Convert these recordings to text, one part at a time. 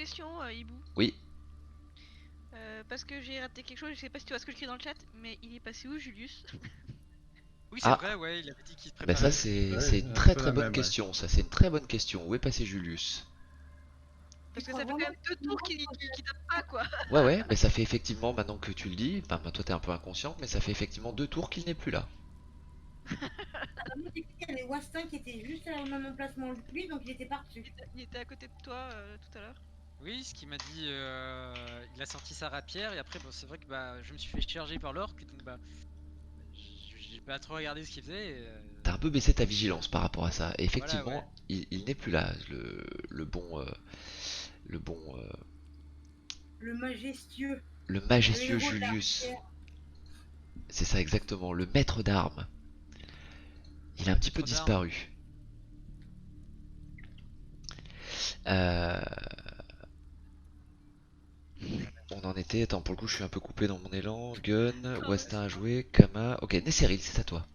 question, Hibou. Oui. Parce que j'ai raté quelque chose, je sais pas si tu vois ce que je crie dans le chat, mais il est passé où, Julius? Oui, c'est Ah, vrai, ouais, il avait dit qu'il se bah ça préparait. c'est une un très peu très la bonne même, ouais. question, ça c'est une très bonne question. Où est passé Julius? Parce que crois ça fait quand vraiment même 2 tours qu'il tape pas, quoi. Ouais, mais ça fait effectivement, maintenant que tu le dis, enfin toi t'es un peu inconscient, mais ça fait effectivement 2 tours qu'il n'est plus là. Moi, j'ai cru qu'il y avait Wastin qui était juste au même emplacement que lui, donc il était par-dessus. Il était à côté de toi tout à l'heure. Oui, ce qu'il m'a dit, il a sorti sa rapière et après, bon, c'est vrai que bah, je me suis fait charger par l'orque, donc bah, j'ai pas trop regardé ce qu'il faisait. T'as un peu baissé ta vigilance par rapport à ça. Et Voilà, ouais. effectivement, il n'est plus là, le bon, le bon, Le majestueux. le Le majestueux héros de la Julius. rivière. C'est ça exactement, le maître d'armes. Il a un petit peu Maître d'armes. disparu. Euh, On en était, attends, pour le coup je suis un peu coupé dans mon élan. Gun, Westin a joué, Kama. Ok, Nesseril, c'est à toi.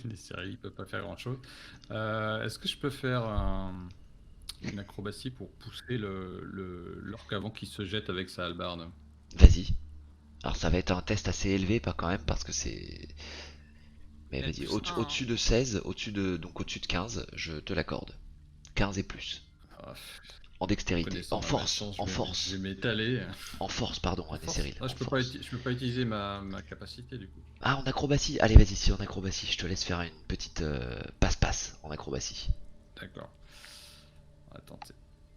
Les séries, il peut pas faire grand chose. Est-ce que je peux faire une acrobatie pour pousser l'orque avant qu'il se jette avec sa hallebarde? Vas-y. Alors ça va être un test assez élevé, pas quand même, parce que c'est... Mais Il a vas-y, plus 1, hein. au-dessus de 16, donc au-dessus de 15, je te l'accorde. 15 et plus. Ah, En dextérité. connaissant En ma force. malchance, En je force. vais m'étaler. En force, pardon, En force. Nesseril. Ah, En force. je peux pas utiliser ma capacité du coup. Ah, en acrobatie. Allez, vas-y, si en acrobatie. Je te laisse faire une petite passe-passe en acrobatie. D'accord. Attends,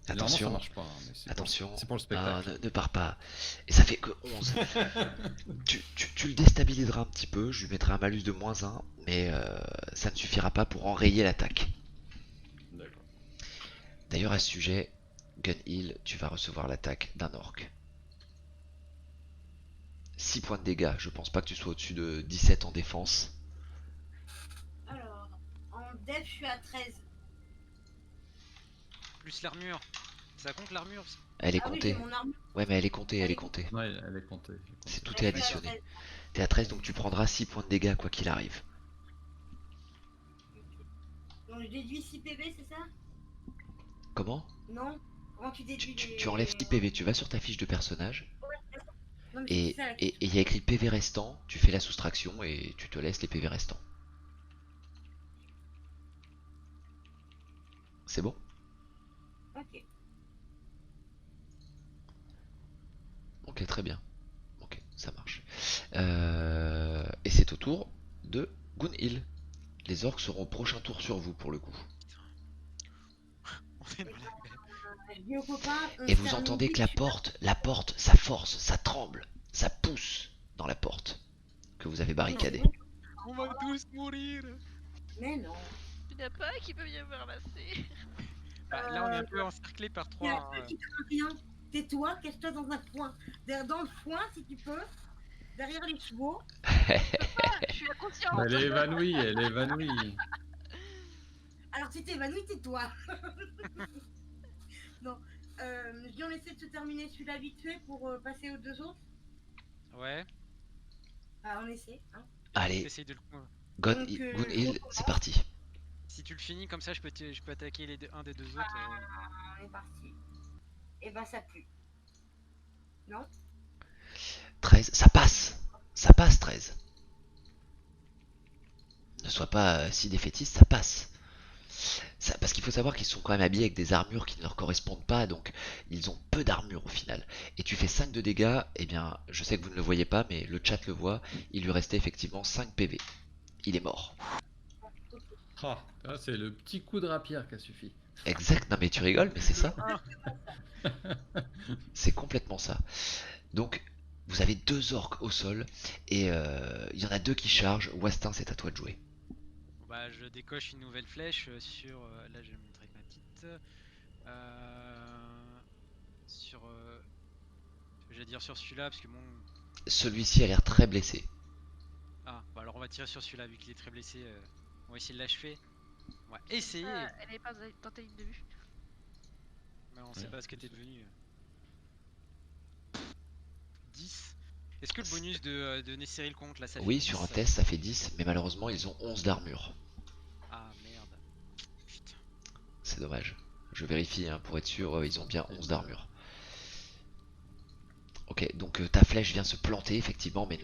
Attention. normalement ça marche pas, hein, mais Attention. c'est pour le Ah, spectacle. ne pars pas. Et ça fait que 11. Tu le déstabiliseras un petit peu. Je lui mettrai un malus de -1. Mais ça ne suffira pas pour enrayer l'attaque. D'accord. D'ailleurs, à ce sujet, Gun Hill, tu vas recevoir l'attaque d'un orc. 6 points de dégâts. Je pense pas que tu sois au-dessus de 17 en défense. Alors, en dev, je suis à 13. Plus l'armure. Ça compte l'armure? Elle est Ah oui, j'ai comptée. mon armure. Ouais, mais elle est comptée, elle est comptée. Ouais, elle est comptée. C'est tout Je est suis à additionné. 13. T'es à 13, donc tu prendras 6 points de dégâts quoi qu'il arrive. Donc je déduis 6 PV, c'est ça? Comment? Non? Comment tu déduis Tu enlèves 6 PV, tu vas sur ta fiche de personnage, Non, mais et c'est ça, la il y a écrit PV restant, tu fais la soustraction et tu te laisses les PV restants. C'est bon? Ok. Ok, très bien. Ok, ça marche. Et c'est au tour de Gunhill. Les orques seront au prochain tour sur vous pour le coup. On est dans la merde. Je dis aux copains, on Et se vous termine entendez vite, que je suis la porte, ça force, ça tremble, ça pousse dans la porte que vous avez barricadée. On va tous mourir. Mais non. Il n'y a pas qui peut venir me ramasser. Bah, là, on est un peu encerclé par Il y a 3. un qui craint rien. Tais-toi, cache-toi dans un foin. Dans le foin, si tu peux. Derrière les chevaux. Je suis inconsciente. Elle est évanouie, elle est évanouie. Alors si t'es évanoui, tais-toi. Non. Je dis on essaie de se terminer celui-là vite fait pour passer aux deux autres. Ouais, Ah, on essaie. Hein. Allez, j'essaye de le. Gunhill, c'est parti. Si tu le finis comme ça, je peux attaquer un des deux autres. On est parti. Et ben ça pue. Non? 13, ça passe. Ça passe, 13. Ne sois pas si défaitiste, ça passe. Parce qu'il faut savoir qu'ils sont quand même habillés avec des armures qui ne leur correspondent pas, donc ils ont peu d'armure au final. Et tu fais 5 de dégâts, et bien je sais que vous ne le voyez pas, mais le chat le voit, il lui restait effectivement 5 PV. Il est mort. Ah, c'est le petit coup de rapière qui a suffi. Exact, non mais tu rigoles, mais c'est ça. C'est complètement ça. Donc vous avez 2 orques au sol, et il y en a 2 qui chargent. Wastin, c'est à toi de jouer. Bon, bah, je décoche une nouvelle flèche sur. Là, je vais me montrer avec ma petite. Sur. Je vais dire sur celui-là, parce que bon. Celui-ci a l'air très blessé. Ah, bah alors on va tirer sur celui-là, vu qu'il est très blessé. On va essayer de l'achever. On va essayer. Elle est pas dans ta ligne de vue. Mais on sait pas ce que t'es devenu. 10. Est-ce que le bonus de Nesseril compte là, ça fait Oui, 10, sur un ça test ça fait 10, mais malheureusement ils ont 11 d'armure. Ah merde. Putain. C'est dommage. Je vérifie hein, pour être sûr, ils ont bien 11 d'armure. Ok, donc ta flèche vient se planter effectivement, mais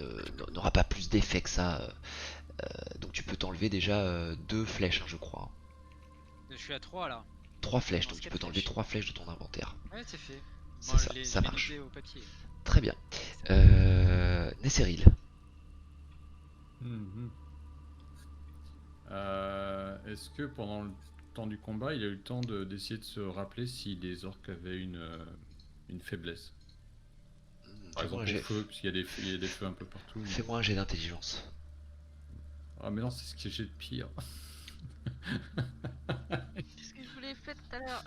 n'aura pas plus d'effet que ça. Donc tu peux t'enlever déjà 2 flèches, hein, je crois. Je suis à 3 là. 3 flèches, Non, donc c'est tu quatre peux t'enlever flèches. 3 flèches de ton inventaire. Ouais, c'est fait. C'est Moi, ça, je ça l'ai marche. noté au papier. Très bien. Nesseril. Mhm. Est-ce que pendant le temps du combat, il a eu le temps d'essayer de se rappeler si les orques avaient une faiblesse? Par Fais-moi exemple un au jet. feu, parce qu'il y a il y a des feux un peu partout. mais- Fais-moi un jet d'intelligence. Ah mais non, c'est ce que j'ai de pire. C'est ce que je voulais faire tout à l'heure.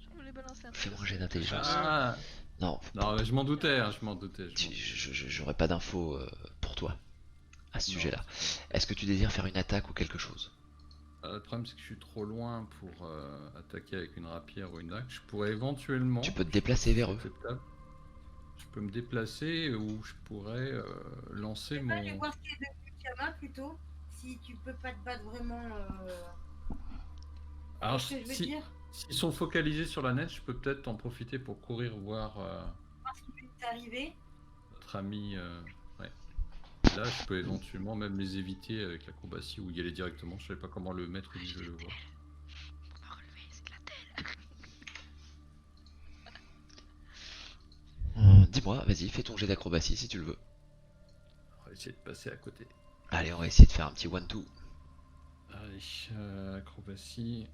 Je voulais balancer un truc. Fais-moi un jet d'intelligence. Ah Non, non, mais je m'en doutais, hein, je m'en doutais. j'aurais pas d'infos pour toi à ce Non, sujet-là. c'est pas- Est-ce que tu désires faire une attaque ou quelque chose? Le problème, c'est que je suis trop loin pour attaquer avec une rapière ou une hache. Je pourrais éventuellement. Tu peux te je sais pas déplacer si vers c'est eux. acceptable. Je peux me déplacer ou je pourrais lancer Je vais pas aller mon. voir ce qu'il y a de Kama plutôt. Si tu peux pas te battre vraiment. Alors, Ce que je veux si, dire, s'ils sont focalisés sur la neige, je peux peut-être en profiter pour courir voir voir ce qui peut t'arriver. notre ami. Ouais. Là, je peux éventuellement même les éviter avec l'acrobatie ou y aller directement. Je sais pas comment le mettre où je le vois. On va relever, c'est de la telle. Dis-moi, vas-y, fais ton jet d'acrobatie si tu le veux. On va essayer de passer à côté. Allez, on va essayer de faire un petit one-two. Allez, acrobatie.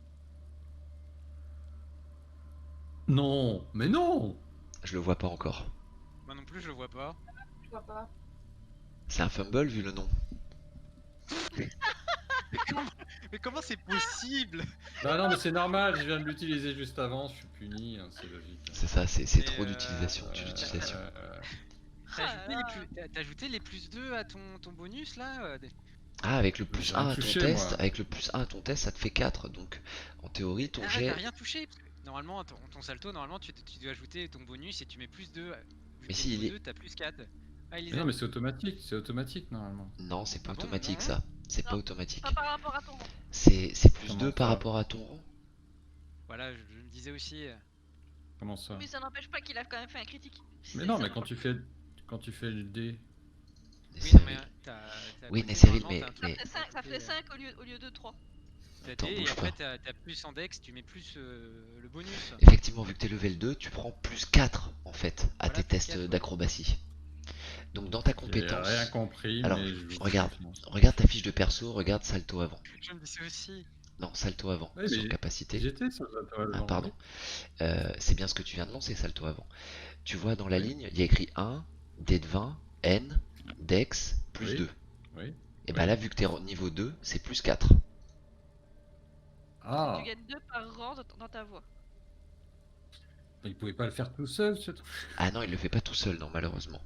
Non, mais non! Je le vois pas encore. Moi non plus, je le vois pas. Je vois pas. C'est un fumble vu le nom. Mais comment c'est possible? Bah non, mais c'est normal, je viens de l'utiliser juste avant, je suis puni, hein, c'est logique. C'est ça, c'est Mais, trop d'utilisation. d'utilisation. T'as ajouté les plus 2 à ton bonus là Ah, avec le plus J'ai 1 rien à ton touché, test, moi. avec le plus 1 à ton test, ça te fait 4. Donc, en théorie, ton Ah, jet. t'as rien touché parce que normalement, ton salto, normalement, tu dois ajouter ton bonus et tu mets plus 2. Mais si, il est- 2, t'as plus 4. Ah, il les Mais a non, mais mis. c'est automatique normalement. Non, c'est pas Ah bon, automatique non. ça. C'est pas Non, automatique. Pas par rapport à ton rang. C'est plus Comment 2 par ça rapport à ton rang. Voilà, je me disais aussi. Comment ça? Mais ça n'empêche pas qu'il a quand même fait un critique. Mais C'est non, ça. mais quand tu fais le dé, Oui, non, mais Nesseril. t'as. Oui, côté, Nesseril, normalement, mais- t'as un Ça truc, fait t'as 5 au lieu de 3. t'as Attends, dé, et bouge après pas. t'as plus en dex, tu mets plus le bonus. Effectivement, vu que t'es level 2, tu prends plus 4 en fait à Voilà, tes plus tests 4, ouais. d'acrobatie. Donc dans ta j'ai compétence, rien compris, Alors, mais je regarde. finance. regarde ta fiche de perso, regarde salto avant. Je me disais aussi. Non, salto avant, Ouais, sur mais capacité. J'étais sur la toile Ah, avant. pardon. C'est bien ce que tu viens de lancer, salto avant. Tu vois dans la Oui. ligne, il y a écrit 1, D de 20, N, Dex, plus Oui. 2. Oui. Et bah Oui. là, vu que t'es au niveau 2, c'est plus 4. Ah, Tu gagnes 2 par rang dans ta voix. il pouvait pas le faire tout seul, ce truc. Ah non, il le fait pas tout seul, non, malheureusement.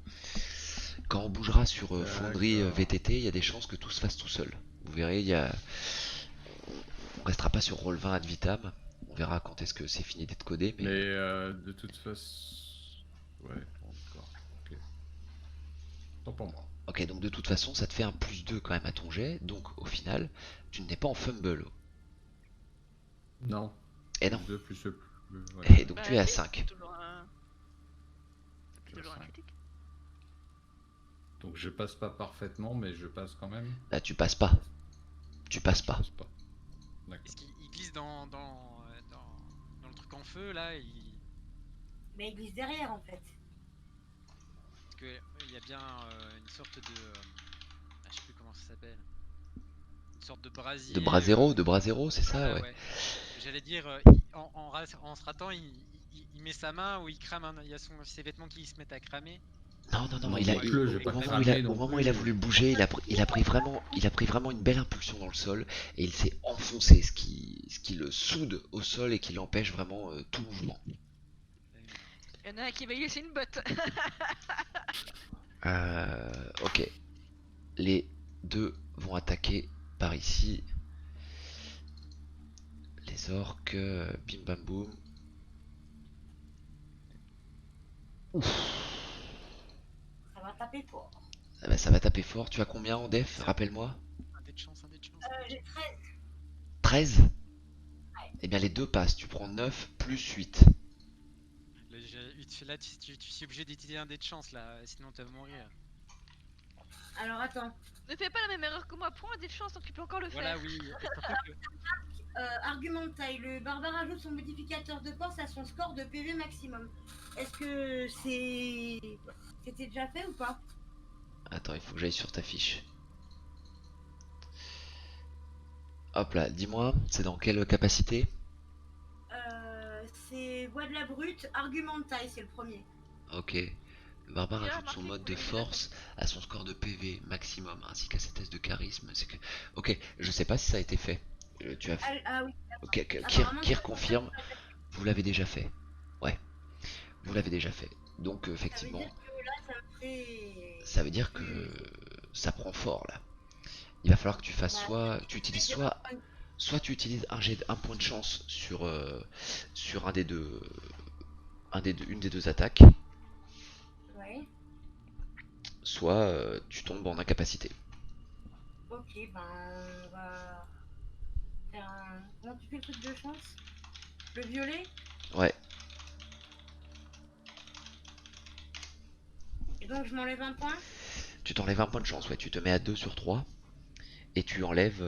Quand on bougera sur Fonderie D'accord. VTT, il y a des chances que tout se fasse tout seul. Vous verrez, il y a... On restera pas sur Roll20 ad vitam. On verra quand est-ce que c'est fini d'être codé, mais... Mais de toute façon. Ouais, bon, d'accord. Ok. Tant pour moi. Ok, donc de toute façon, ça te fait un plus 2 quand même à ton jet, donc au final, tu n'es pas en fumble. Non. Et non. 2 plus le. Et donc Bah, tu es à si, 5. c'est toujours un. C'est Je toujours un sais. critique. Donc je passe pas parfaitement, mais je passe quand même. Là, tu passes pas. Tu passes Je pas. passe pas. D'accord. Est-ce qu'il glisse dans le truc en feu là Mais il glisse derrière en fait. Parce qu'il y a bien une sorte de. Je sais plus comment ça s'appelle. Une sorte de brasier. De bras zéro, c'est ça, Voilà, ouais. J'allais dire, en se ratant, il met sa main ou il crame, il y a ses vêtements qui se mettent à cramer. Non, non, non, Non, il a, moi, il- je vais au pas moment, cramer où il a, non au moment où plus. il a voulu bouger, il a pris vraiment une belle impulsion dans le sol et il s'est enfoncé, ce qui le soude au sol et qui l'empêche vraiment tout mouvement. Il y en a un qui va y laisser une botte. Ok. Les deux vont attaquer par ici. Les orques, bim bam boum. Ça va taper fort. Ah bah, ça va taper fort. Tu as combien en def? Rappelle-moi. Un dé de chance, un dé de chance. J'ai 13. 13? Eh bien les deux passent, tu prends 9 plus 8. Là, tu suis obligé d'utiliser un dé de chance là, sinon tu vas mourir. Alors attends. Ne fais pas la même erreur que moi, prends un dé de chance donc tu peux encore le Voilà, faire. oui. Et surtout que Argument de taille. Le barbare ajoute son modificateur de force à son score de PV maximum. Est-ce que c'était déjà fait ou pas? Attends, il faut que j'aille sur ta fiche. Hop là, dis-moi, c'est dans quelle capacité? C'est voix de la brute, argument de taille, c'est le premier. Ok. Le barbare J'ai ajoute son remarqué mode que de les force à son score de PV maximum ainsi qu'à ses tests de charisme. C'est que... Ok, je sais pas si ça a été fait. Tu as fait... Ah oui. Ok, Apparemment, Kir confirme, vous l'avez déjà fait. Ouais, vous l'avez déjà fait. Donc Ça veut effectivement, dire que là, ça me fait. ça veut dire que ça prend fort là. Il va falloir que tu fasses tu utilises soit tu utilises un point de chance sur un des deux, une des deux attaques, Ouais. soit tu tombes en incapacité. Ok, ben on va faire un. Comment tu fais le truc de chance? Le violet? Ouais, Et donc je m'enlève un point? tu t'enlèves un point de chance, ouais, tu te mets à 2 sur 3 et tu enlèves,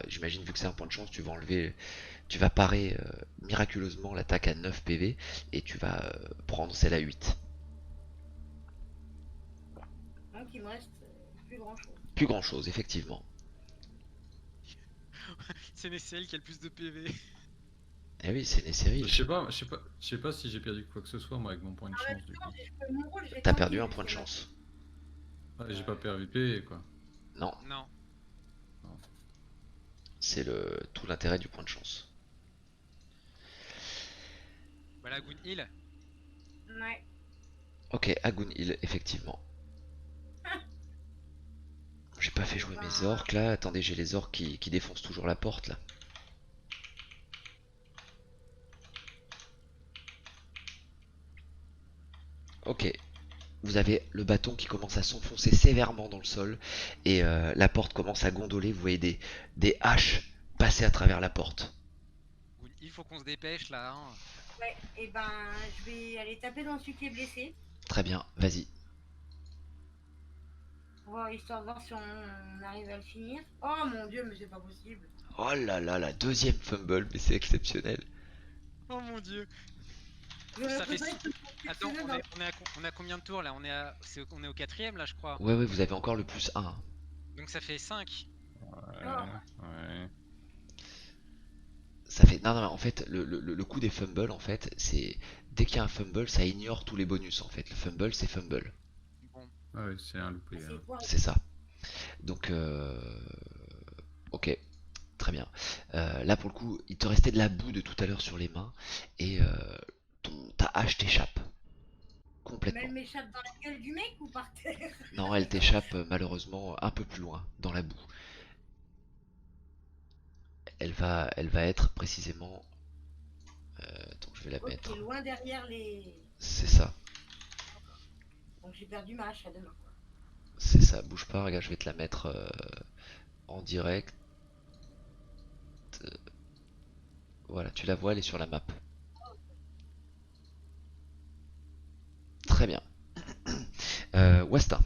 j'imagine vu que c'est un point de chance, tu vas parer miraculeusement l'attaque à 9 PV et tu vas prendre celle à 8. Donc il me reste plus grand chose. Plus grand chose, effectivement. c'est Nessel qui a le plus de PV. Eh oui, c'est une série. Je sais pas si j'ai perdu quoi que ce soit, moi, avec mon point de chance, du coup. Mon rôle, j'ai T'as tenté, perdu un mais point de c'est chance. Ouais, j'ai pas perdu PV, quoi. Non, Non. c'est tout l'intérêt du point de chance. Voilà, Gunhill. mal. Ouais. Ok, Agun Hill, effectivement. J'ai pas fait jouer mes orques là. Attendez, j'ai les orques qui défoncent toujours la porte là. Ok. Vous avez le bâton qui commence à s'enfoncer sévèrement dans le sol et la porte commence à gondoler. Vous voyez des haches passer à travers la porte. Il faut qu'on se dépêche là. Hein. Ouais, et ben je vais aller taper dans celui qui est blessé. Très bien, vas-y. Pour voir, histoire de voir si on arrive à le finir. Oh mon dieu, mais c'est pas possible. Oh là là, la deuxième fumble, mais c'est exceptionnel. Oh mon dieu. J'aurais Ça fait préféré que Attends, fonctionne on est à combien de tours là? On est au quatrième là, je crois. Ouais, ouais, vous avez encore le plus 1. Donc ça fait 5. Ouais. Ça fait... Non, non, en fait, le coup des fumbles, en fait, c'est... Dès qu'il y a un fumble, ça ignore tous les bonus, en fait. Le fumble, c'est fumble. Bon. Ouais, c'est un loupé. C'est Hein. quoi? C'est ça. Donc, ok. Très bien. Là, pour le coup, il te restait de la boue de tout à l'heure sur les mains. Et ta hache t'échappe. Mais Complètement. elle m'échappe dans la gueule du mec ou par terre? Non, elle t'échappe malheureusement un peu plus loin, dans la boue. Elle va être précisément... attends, je vais la Ok, mettre. loin derrière les. C'est ça. Donc j'ai perdu ma hache à deux mains. C'est ça. Bouge pas, regarde, je vais te la mettre en direct. Voilà, tu la vois, elle est sur la map. Très bien. Westa.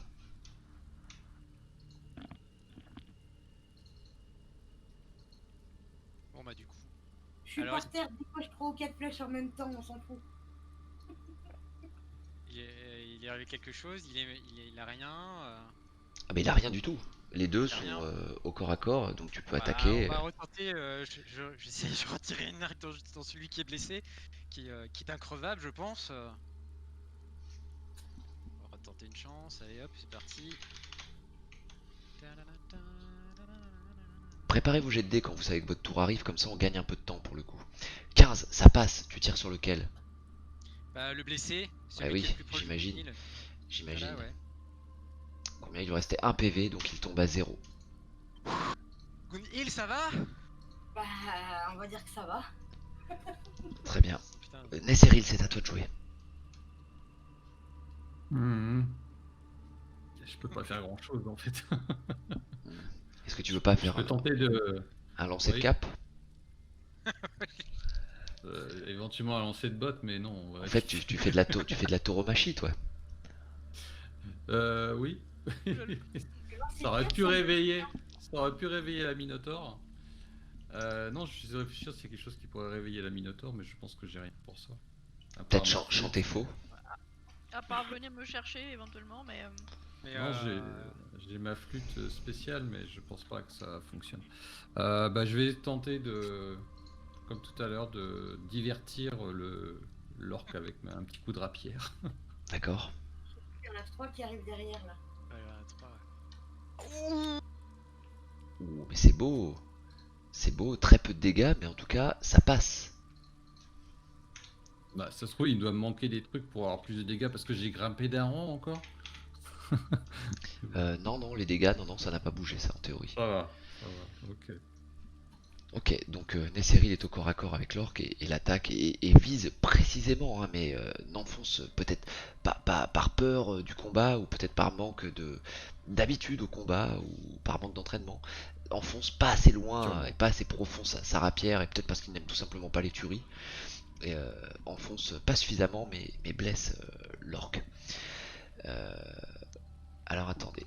Bon bah du coup. Je suis Alors, par terre, décoche 3 ou 4 flèches en même temps, on s'en fout. Il est arrivé quelque chose, il a rien. Ah mais il a rien du tout. Les deux Il a sont rien. au corps à corps, donc tu peux Bah, attaquer. on va retenter, j'essaie de retirer une arc dans celui qui est blessé, qui est increvable je pense. On va retenter une chance, allez hop, c'est parti. Préparez vos jets de dés quand vous savez que votre tour arrive, comme ça on gagne un peu de temps pour le coup. 15, ça passe. Tu tires sur lequel? Bah le blessé, celui Ah oui, qui est le plus proche du j'imagine. Gunhill. J'imagine. Voilà, ouais. Combien il lui restait 1 PV, donc il tombe à 0. Gunhill, ça va? Bah, on va dire que ça va. Très bien. Putain. Nesseril, c'est à toi de jouer. Je peux pas faire grand chose en fait. Est-ce que tu veux pas Je faire peux tenter de. un lancer de Oui. cap? éventuellement un lancer de botte, mais non. En fait, tu fais de la tauromachie, toi. Oui. C'est Ça aurait bien, pu ça. réveiller. Ça aurait pu réveiller la Minotaure. Non, je suis en réfléchir si c'est quelque chose qui pourrait réveiller la Minotaure, mais je pense que j'ai rien pour ça. À part Peut-être ma flûte. chanter faux. À part venir me chercher éventuellement, mais Mais, Non, j'ai ma flûte spéciale, mais je pense pas que ça fonctionne. Bah, je vais tenter de, comme tout à l'heure, de divertir l'orque avec un petit coup de rapière. D'accord. Il y en a 3 qui arrivent derrière là. Ouh, mais c'est beau. C'est beau, très peu de dégâts, mais en tout cas, ça passe. Bah, ça se trouve, il doit me manquer des trucs pour avoir plus de dégâts parce que j'ai grimpé d'un rang encore. Non, non, les dégâts, non, ça n'a pas bougé, ça, en théorie. Ça va, ok. Ok, donc Nesseril est au corps à corps avec l'orque et l'attaque et vise précisément, hein, mais n'enfonce peut-être pas par peur du combat ou peut-être par manque d'habitude au combat ou par manque d'entraînement. Enfonce pas assez loin Sûrement. et pas assez profond sa rapière et peut-être parce qu'il n'aime tout simplement pas les tueries. Et enfonce pas suffisamment mais blesse l'orque. Alors attendez.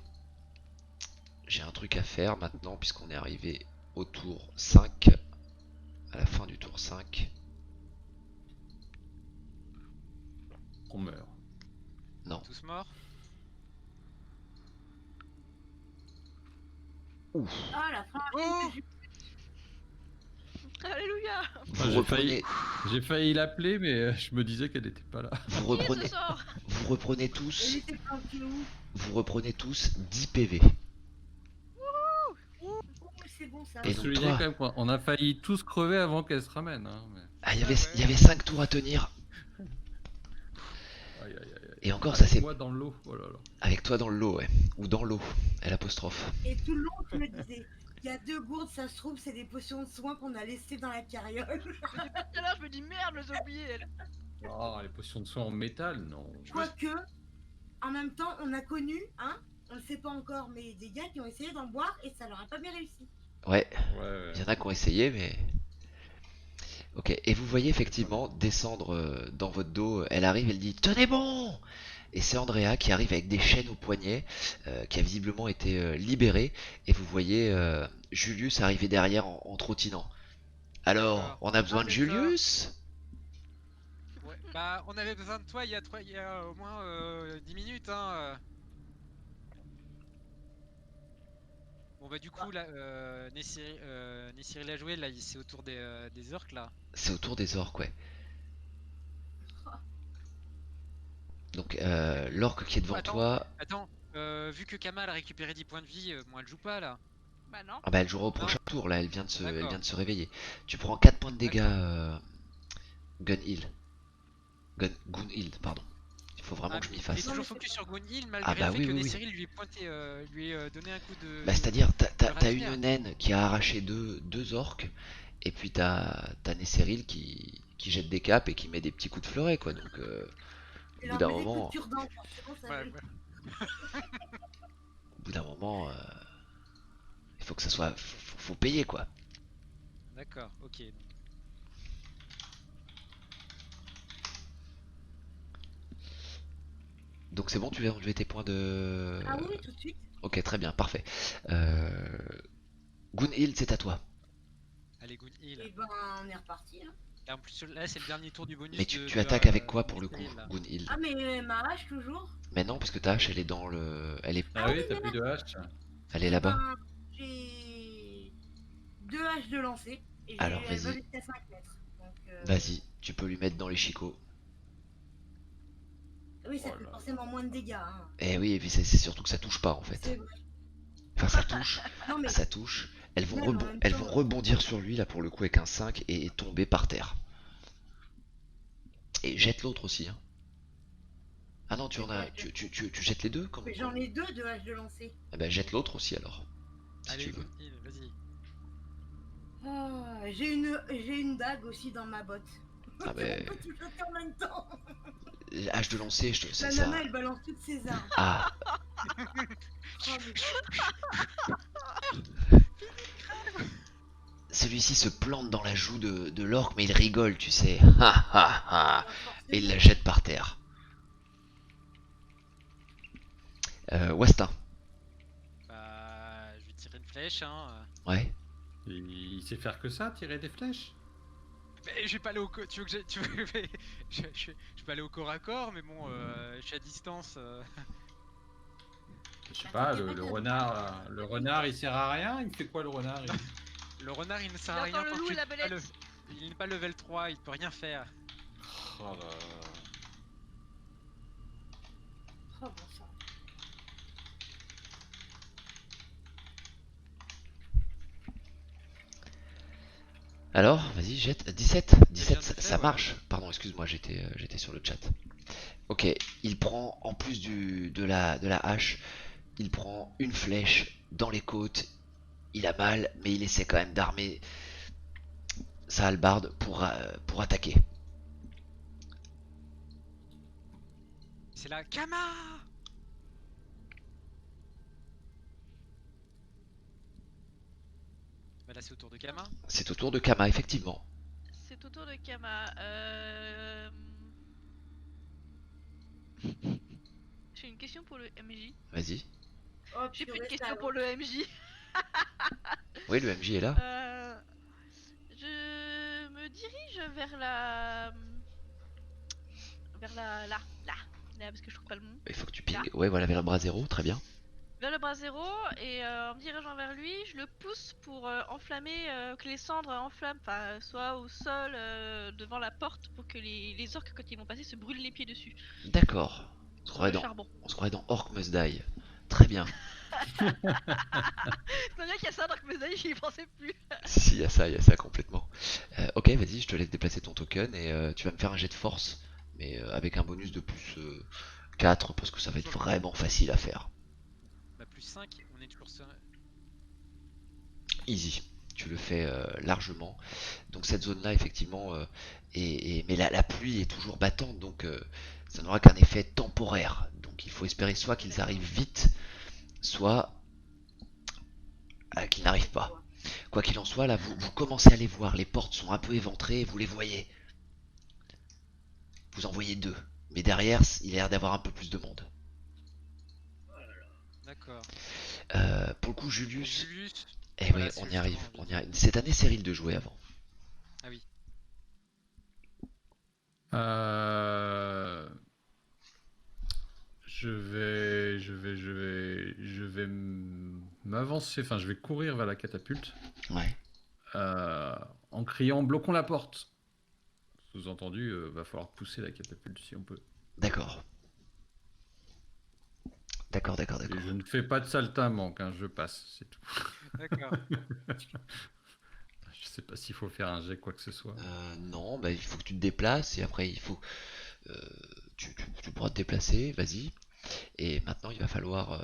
J'ai un truc à faire maintenant puisqu'on est arrivé au tour 5. À la fin du tour 5. On meurt. Non. Tous morts. Ah, la fin. Oh alléluia. Vous j'ai reprenez, J'ai failli l'appeler, mais je me disais qu'elle n'était pas là. vous Qui est reprenez, ce sort? vous reprenez Elle tous, était planquée où? vous reprenez tous 10 PV. Oh, c'est bon ça. Et Faut donc souligner toi- quand même qu'on a failli tous crever avant qu'elle se ramène. Hein, mais... Ah, il Ouais. y avait 5 tours à tenir. Aïe, aïe, aïe, aïe. Et encore, ça c'est Moi dans l'eau. Oh là là. avec toi dans le lot, ouais. Ou dans l'eau, l'apostrophe. Et tout le long, je me disais, il y a 2 gourdes, ça se trouve, c'est des potions de soins qu'on a laissées dans la carriole. Depuis tout à l'heure, je me dis merde, je les ai oubliées. Elle. Oh, les potions de soin en métal, non. Quoique, en même temps, on a connu, hein, on ne sait pas encore, mais des gars qui ont essayé d'en boire et ça leur a pas bien réussi. Ouais, Ouais. il y en a qui ont essayé, mais... Ok, et vous voyez effectivement descendre dans votre dos, elle arrive, elle dit « Tenez bon !» Et c'est Andrea qui arrive avec des chaînes au poignet, qui a visiblement été libérée, et vous voyez Julius arriver derrière en trottinant. Alors, D'accord. on a besoin de d'accord. Julius? Ouais. Bah, on avait besoin de toi il y a au moins 10 minutes, hein. Bon bah du coup là, Nessiril a joué, là c'est autour des orques là. C'est autour des orques, ouais. Donc, l'orque qui est devant Attends. toi, Attends, vu que Kamal a récupéré 10 points de vie, moi elle joue pas là. Bah non. ah bah, elle jouera au prochain tour, là, elle vient de D'accord. se réveiller. Tu prends 4 points de dégâts, Gunhild. Gunhild, pardon. Il faut vraiment que je m'y Il est fasse. toujours focus sur Gunhild malgré Ah bah le fait oui, que oui, oui. Nessiril lui ait pointé, lui ait donné un coup de. Bah, c'est-à-dire, t'as rapière. une naine qui a arraché deux orques, et puis t'as Nesseril qui jette des capes et qui met des petits coups de fleuret, quoi. Donc, Et au bout leur d'un met des coups moment, de cure-dent, forcément, ça Ouais, fait- ouais. au bout d'un moment, il faut que ça soit, faut payer, quoi. D'accord, ok. Donc c'est bon, tu as enlevé tes points de... Ah oui, tout de suite. Ok, très bien, parfait. Gunhild, c'est à toi. Allez, Gunhild. Et ben, on est reparti. Hein. Et en plus là c'est le dernier tour du bonus. Mais tu de, attaques avec quoi pour le coup, Nessiril, là. Gunhild? Ah, mais ma hache toujours. Mais non, parce que ta hache, elle est dans le... Ah oui, t'as plus de hache. Elle est Eh là-bas. ben, j'ai 2 haches de lancer. Et Alors, elles vas-y. volent jusqu'à 5 mètres. Donc, Vas-y, tu peux lui mettre dans les chicots. Oui, ça Oh fait là forcément moins de dégâts. Hein. Eh oui, et puis c'est surtout que ça touche pas, en C'est fait. vrai. Enfin, ça touche, Non, mais ça touche. Elles vont, Même en même elles temps. vont rebondir sur lui, là, pour le coup, avec un 5 et tomber par terre. Et jette l'autre aussi, hein. Ah non, tu en as... Tu jettes les deux comme... mais j'en ai 2 de haches de lancer. Eh ben, jette l'autre aussi, alors. Si Allez, tu veux. Gunhild, vas-y. Ah, j'ai une dague aussi dans ma botte. Ah ben... On peut tout jeter en même temps. Hache de lancer, La c'est ça. nana, elle balance toutes ses armes. Ah, Oh, mais- celui-ci se plante dans la joue de l'orque, mais il rigole, tu sais. Ha ha ha. Et il la jette par terre. Westin. Bah, je vais tirer une flèche, hein. Ouais. Il sait faire que ça, tirer des flèches. Mais je vais pas aller au tu veux que tu veux... je peux aller au corps à corps, mais bon, je suis à distance. Je sais pas, le renard il sert à rien, il fait quoi le renard Le renard il ne sert Il a à rien encore le tant loup que et la tu pas belette. il n'est pas level 3, il peut rien faire. Oh là là. Oh, bon sang. Alors, vas-y, jette. 17. 17, ça, fait, ça ouais. marche. Pardon, excuse-moi, j'étais sur le chat. Ok, il prend, en plus de la hache, il prend une flèche dans les côtes. Il a mal, mais il essaie quand même d'armer sa hallebarde pour attaquer. C'est la Kama. Bah là c'est au tour de Kama. C'est au tour de Kama, effectivement. C'est au tour de Kama. J'ai une question pour le MJ. Vas-y. Oh, J'ai plus purée, de question ça, pour le MJ. Oui, le MJ est là. Je me dirige vers la... Là, parce que je trouve pas le nom. Il faut que tu pingues. Ouais, voilà, vers le bras zéro, très bien. Vers le bras zéro, et en me dirigeant vers lui, je le pousse pour enflammer, que les cendres enflamment, enfin, soit au sol, devant la porte, pour que les orques, quand ils vont passer, se brûlent les pieds dessus. D'accord. On se Sur croirait le dans, charbon. on se croirait dans Orc Must Die. Très bien. C'est bien qu'il y a ça, Dark Messiah, j'y pensais plus. Si, il y a ça complètement. Ok, vas-y, je te laisse déplacer ton token et tu vas me faire un jet de force, mais avec un bonus de plus 4 parce que ça va être vraiment facile à faire. Bah plus 5, on est toujours sur... Easy, tu le fais largement. Donc cette zone-là, effectivement, mais la pluie est toujours battante, donc ça n'aura qu'un effet temporaire. Donc il faut espérer soit qu'ils arrivent vite, soit qu'ils n'arrivent pas. Quoi qu'il en soit, là, vous commencez à les voir. Les portes sont un peu éventrées, vous les voyez. Vous en voyez deux. Mais derrière, il a l'air d'avoir un peu plus de monde. D'accord. Pour le coup, Julius... Julius. Eh Voilà, oui, c'est on y arrive. justement, On y arrive. Cette année, Cyril de jouer avant. Ah oui. Je vais m'avancer, enfin je vais courir vers la catapulte Ouais. en criant bloquons la porte. Sous-entendu, va falloir pousser la catapulte si on peut. D'accord. D'accord. Et je ne fais pas de saltimbanque, hein, je passe, c'est tout. D'accord. Je sais pas s'il faut faire un jet quoi que ce soit. Non, bah, il faut que tu te déplaces et après, il faut... tu pourras te déplacer, vas-y. Et maintenant, il va falloir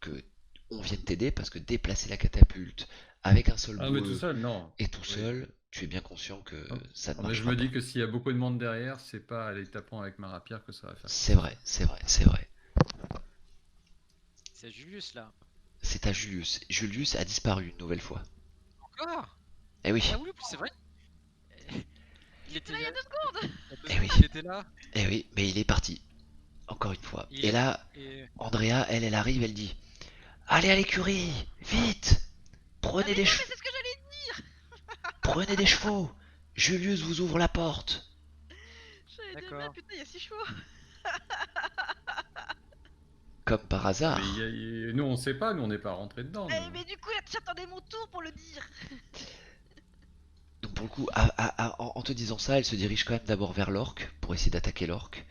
que on vienne t'aider parce que déplacer la catapulte avec un seul Ah mais boueux tout seul, non. et tout Oui. seul, tu es bien conscient que Ah. ça ne Ah, mais je marchera me dis pas. que s'il y a beaucoup de monde derrière, c'est pas aller tapant avec ma rapière que ça va faire. C'est vrai. C'est Julius là. C'est à Julius. Julius a disparu une nouvelle fois. Encore. Eh oui, Ah oui, c'est vrai. Il était Là, il y a là. 2 secondes. Eh oui. Il était là. mais il est parti. Encore une fois. Il Et est- là, Et... Andrea, elle arrive, elle dit allez à l'écurie, vite! Prenez des Mais chevaux. c'est ce que j'allais Prenez des chevaux. Julius vous ouvre la porte. dire, D'accord. merde, putain, il y a 6 chevaux. Comme par hasard. Mais nous on sait pas, nous on n'est pas rentré dedans. nous. Mais du coup, là, j'attendais mon tour pour le dire. Donc pour le coup, en te disant ça, elle se dirige quand même d'abord vers l'orque pour essayer d'attaquer l'orque.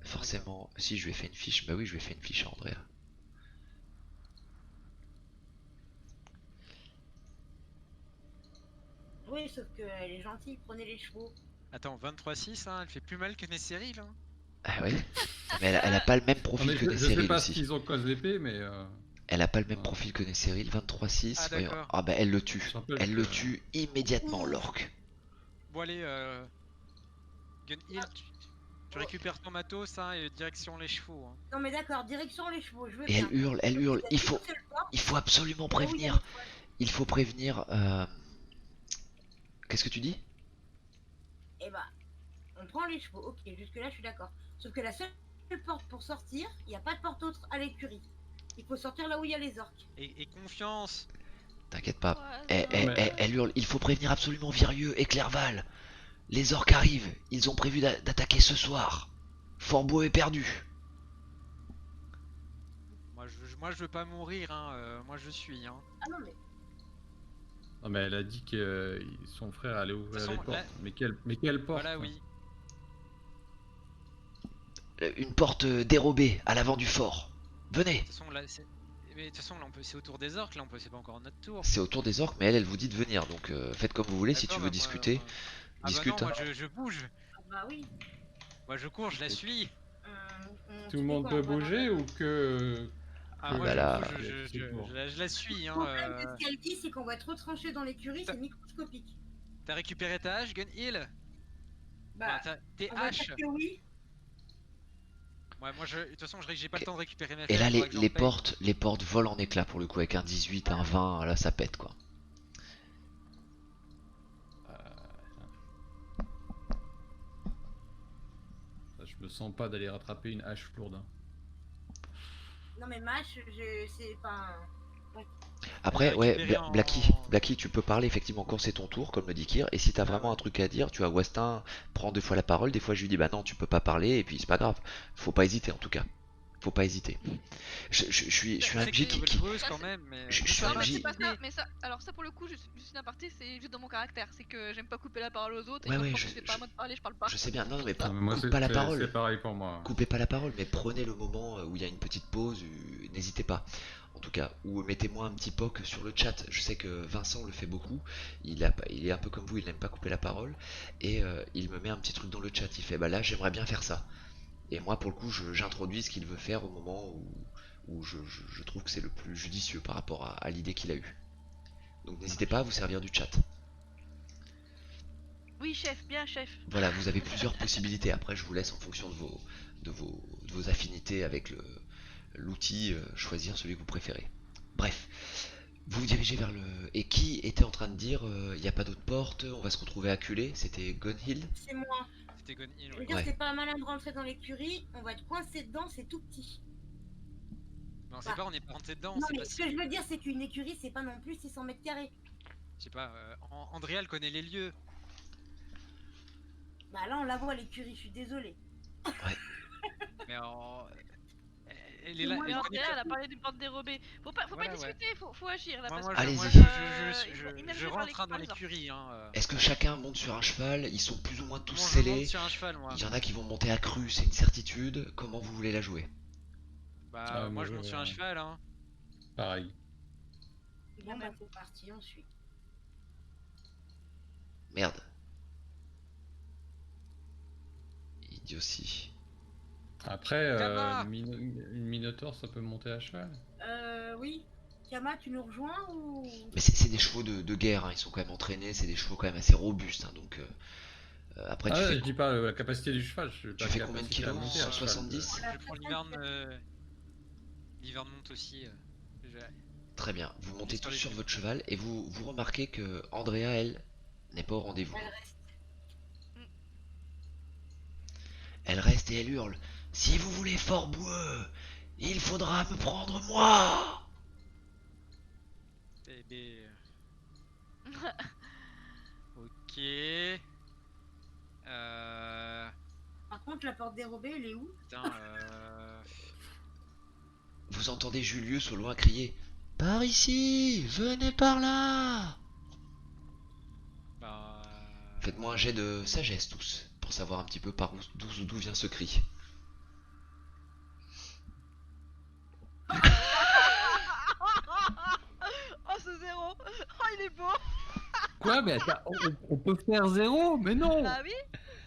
Forcément, si je lui ai fait une fiche, bah oui, je lui ai fait une fiche à Andrea. Oui, sauf qu'elle est gentille, prenez les chevaux. Attends, 23-6, hein, elle fait plus mal que Nesseril. Hein. Ah ouais. Mais elle a pas le même Non, profil mais que je sais Nesseril pas ce aussi. qu'ils ont cause d'épée, mais Elle a pas le même Ouais. profil que Nesseril, 23-6. Ah, voyons. d'accord. Ah bah elle le tue. Je rappelle Elle que- le tue immédiatement, l'orque. Bon allez, Gun Hill, tu récupères ton matos hein, et direction les chevaux. Hein. Non mais d'accord, direction les chevaux, je veux Et bien. elle hurle, il faut Poussez le pas. absolument Là où il y a prévenir. les chevaux. Il faut prévenir Qu'est-ce que tu dis? Et bah, on prend les chevaux. Ok, jusque-là, je suis d'accord. Sauf que la seule porte pour sortir, il n'y a pas de porte autre à l'écurie. Il faut sortir là où il y a les orques. Et confiance. T'inquiète pas. Mais- Elle hurle, il faut prévenir absolument Virieux et Clerval. Les orques arrivent, ils ont prévu d'attaquer ce soir. Fort-Beau est perdu. Moi je veux pas mourir, hein. Moi je suis, hein. Ah non, mais Non, mais elle a dit que son frère allait ouvrir façon, les portes. là- Mais quelle porte? Voilà, oui. Une porte dérobée à l'avant du fort. Venez. De toute façon, là, mais de toute façon, là, c'est autour des orques, là, c'est pas encore notre tour. C'est autour des orques, mais elle vous dit de venir. Donc faites comme vous voulez. Si tu D'accord, veux bah, discuter, Ah discute. bah non, hein. moi je bouge. bah oui. Moi je cours, je la suis. Tout le monde peut bouger ou que... Ah, que- moi bah là, je bouge, c'est pour. je la suis, Le hein. problème de ce qu'elle dit, c'est qu'on va être retranché dans l'écurie, c'est microscopique. T'as récupéré ta hache, Gun Hill? Bah, Tes on va haches? dire que oui. Ouais, moi de toute façon, j'ai pas le temps de récupérer ma Et flèche, là, faudra que j'en paye. les portes volent en éclats pour le coup. Avec un 18, un 20, là ça pète quoi. Je me sens pas d'aller rattraper une hache lourde. Hein. Non, mais Mash, c'est pas. Après, Elle a ouais, récupéré en- Blacky, tu peux parler effectivement quand c'est ton tour, comme le dit Kir. Et si t'as vraiment ouais. un truc à dire, tu vois, Westin prend 2 fois la parole. Des fois, je lui dis, bah non, tu peux pas parler. Et puis, c'est pas grave. Faut pas hésiter en tout cas. Faut pas hésiter. Je suis un C'est MJ que qui. creuse quand même, mais je mais suis ça un va, MJ. C'est c'est pas ça, l'idée. mais ça, alors ça pour le coup, juste une aparté, c'est juste dans mon caractère, c'est que j'aime pas couper la parole aux autres, et Ouais, quand ouais, je je- sens que c'est pas à moi de parler, je parle pas. Je sais bien, non, mais Ah, mais moi, coupe pas la c'est parole. pareil pour moi. Coupez pas la parole, mais prenez le moment où il y a une petite pause, n'hésitez pas. En tout cas, ou mettez-moi un petit poc sur le chat. Je sais que Vincent le fait beaucoup. Il est un peu comme vous, il n'aime pas couper la parole. Et il me met un petit truc dans le chat. Il fait, bah là, j'aimerais bien faire ça. Et moi, pour le coup, j'introduis ce qu'il veut faire au moment où je trouve que c'est le plus judicieux par rapport à l'idée qu'il a eue. Donc n'hésitez pas à vous servir du chat. Oui, chef, bien chef. Voilà, vous avez plusieurs possibilités. Après, je vous laisse en fonction de vos affinités avec l'outil, choisir celui que vous préférez. Bref, vous vous dirigez vers le... Et qui était en train de dire, il n'y a pas d'autre porte, on va se retrouver acculé? C'était Gunhild? C'est moi. C'était Gun Hill, Je veux ouais. dire, Ouais. c'est pas malin de rentrer dans l'écurie, on va être coincé dedans, c'est tout petit. Mais on sait pas, on est pas rentré dedans, Non, c'est mais pas ce si... que je veux dire, c'est qu'une écurie, c'est pas non plus 600 mètres carrés. Je sais pas, Andréal connaît les lieux. Bah là, on la voit, l'écurie, je suis désolée. Mais elle est là, Moi, Mais elle en connaît vrai, pas- elle a parlé d'une porte dérobée. Faut pas Voilà, ouais. discuter, faut agir là. Moi, parce moi, que, Allez-y. moi, il m'aime je mieux parler rentre hein, que dans par les orques. l'écurie. Hein. Est-ce que chacun monte sur un cheval? Ils sont plus ou moins tous Moi, je scellés. monte sur un cheval, moi. Il y en a qui vont monter à cru, c'est une certitude. Comment vous voulez la jouer? Bah, Ah, moi, moi, je monte sur un cheval, hein. Pareil. Bon, bah, c'est parti, on suit. Merde. Idiotie. Après, Kama une Minotaure, ça peut monter à cheval. Oui. Kama, tu nous rejoins ou. Mais c'est des chevaux de guerre, hein, ils sont quand même entraînés, c'est des chevaux quand même assez robustes. Hein, donc après, Ah, tu je dis pas la capacité du cheval. tu fais combien de kilos? monter à cheval. 170? Je prends l'hiverne. L'hiverne monte aussi. Très bien. Vous montez Sur tous les sur pieds. votre cheval et vous remarquez que Andrea, elle, n'est pas au rendez-vous. Elle reste. Elle reste et elle hurle. Si vous voulez Fort-Beau, il faudra me prendre moi. Bébé. Ok. Par contre, la porte dérobée, elle est où? Putain, Vous entendez Julius au loin crier. Par ici, venez par là. bah. Faites-moi un jet de sagesse tous, pour savoir un petit peu d'où vient ce cri. Oh, ce zéro. Oh, il est beau. Quoi? Mais attends, on peut faire 0? Mais non! Bah oui.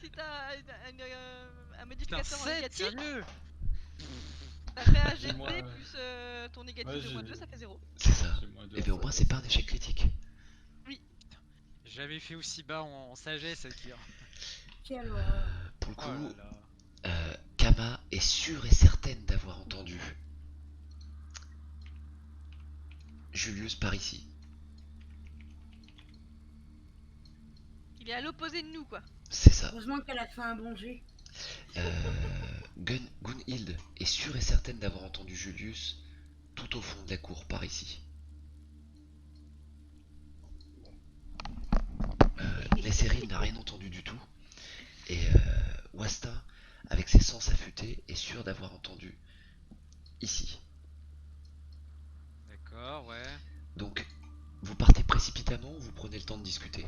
Si t'as un Putain, modificateur 7, négatif, sérieux? ça fait un jet Moi, plus ton négatif ouais, de moins j'ai- 2, ça fait 0. C'est ça. J'ai moins deux Et bien au en moins sagesse. c'est pas un échec critique. J'ai jamais fait aussi bas en sagesse, Akir. Quelle horreur. Pour le Oh coup, là là. Kama est sûre et certaine d'avoir entendu Julius par ici. Il est à l'opposé de nous, quoi. C'est ça. Heureusement qu'elle a fait un bon jet. Gunhild est sûre et certaine d'avoir entendu Julius tout au fond de la cour par ici. Nesseril n'a rien entendu du tout. Et Wastin, avec ses sens affûtés, est sûr d'avoir entendu ici. D'accord, ouais. Donc, vous partez précipitamment ou vous prenez le temps de discuter?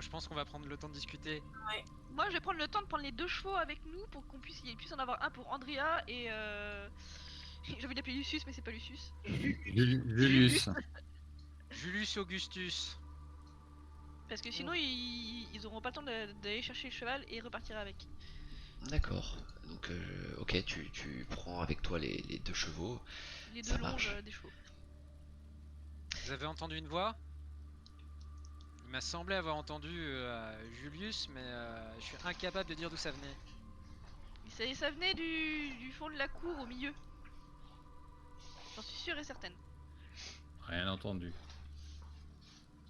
Je pense qu'on va prendre le temps de discuter. Moi, je vais prendre le temps de prendre les 2 chevaux avec nous pour qu'on puisse en avoir un pour Andrea et j'ai envie d'appeler Lucius, mais c'est pas Lucius. Julius. Julius Augustus. Parce que sinon, ils auront pas le temps d'aller chercher le cheval et repartir avec. D'accord. Donc, ok, tu prends avec toi les 2 chevaux. Les 2 Ça longes marche. des chevaux. Vous avez entendu une voix? Il m'a semblé avoir entendu Julius, mais je suis incapable de dire d'où ça venait. Ça venait du fond de la cour au milieu. J'en suis sûre et certaine. Rien entendu.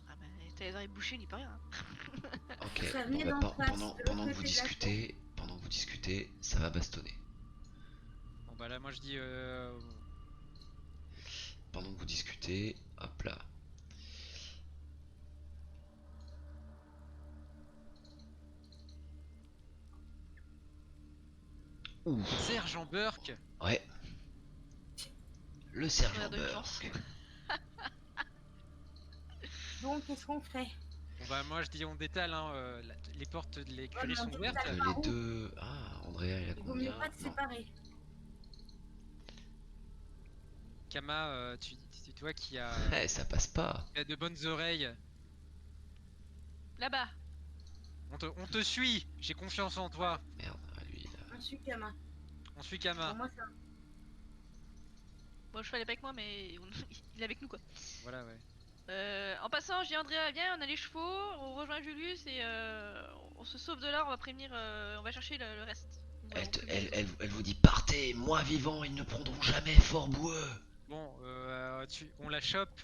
Ah bah, t'as les oreilles bouchées, n'y peut rien. Ok, Ça bon, venait bah, d'en face, pendant de que l'autre vous côté de la discutez, ça va bastonner. Bon bah là moi je dis Pendant que vous discutez, hop là. Ouh, Sergent Burke. ouais. Le sergent Horaire de l'urgence. Burke. Donc, qu'est-ce qu'on fait? Bon bah moi je dis on détale hein, les portes de l'écurie Ouais, sont mais on ouvertes. détale. Les deux... Ah, Andrea, il a Il vaut mieux combien? pas te Non. séparer. Kama, tu vois qui a Eh, ça passe pas. de bonnes oreilles. Là-bas. On te suit, j'ai confiance en toi. Merde, lui, là. Un sucre à main. On suit Pour Kama. moi, ça. Bon, le cheval est pas avec moi, mais il est avec nous, quoi. Voilà ouais. En passant, je dis Andrea, viens, on a les chevaux, on rejoint Julius et on se sauve de là, on va prévenir, on va chercher le reste. On va prévenir les autres. Elle vous dit partez, moi vivant, ils ne prendront jamais Fort Boueux. Bon, on la chope.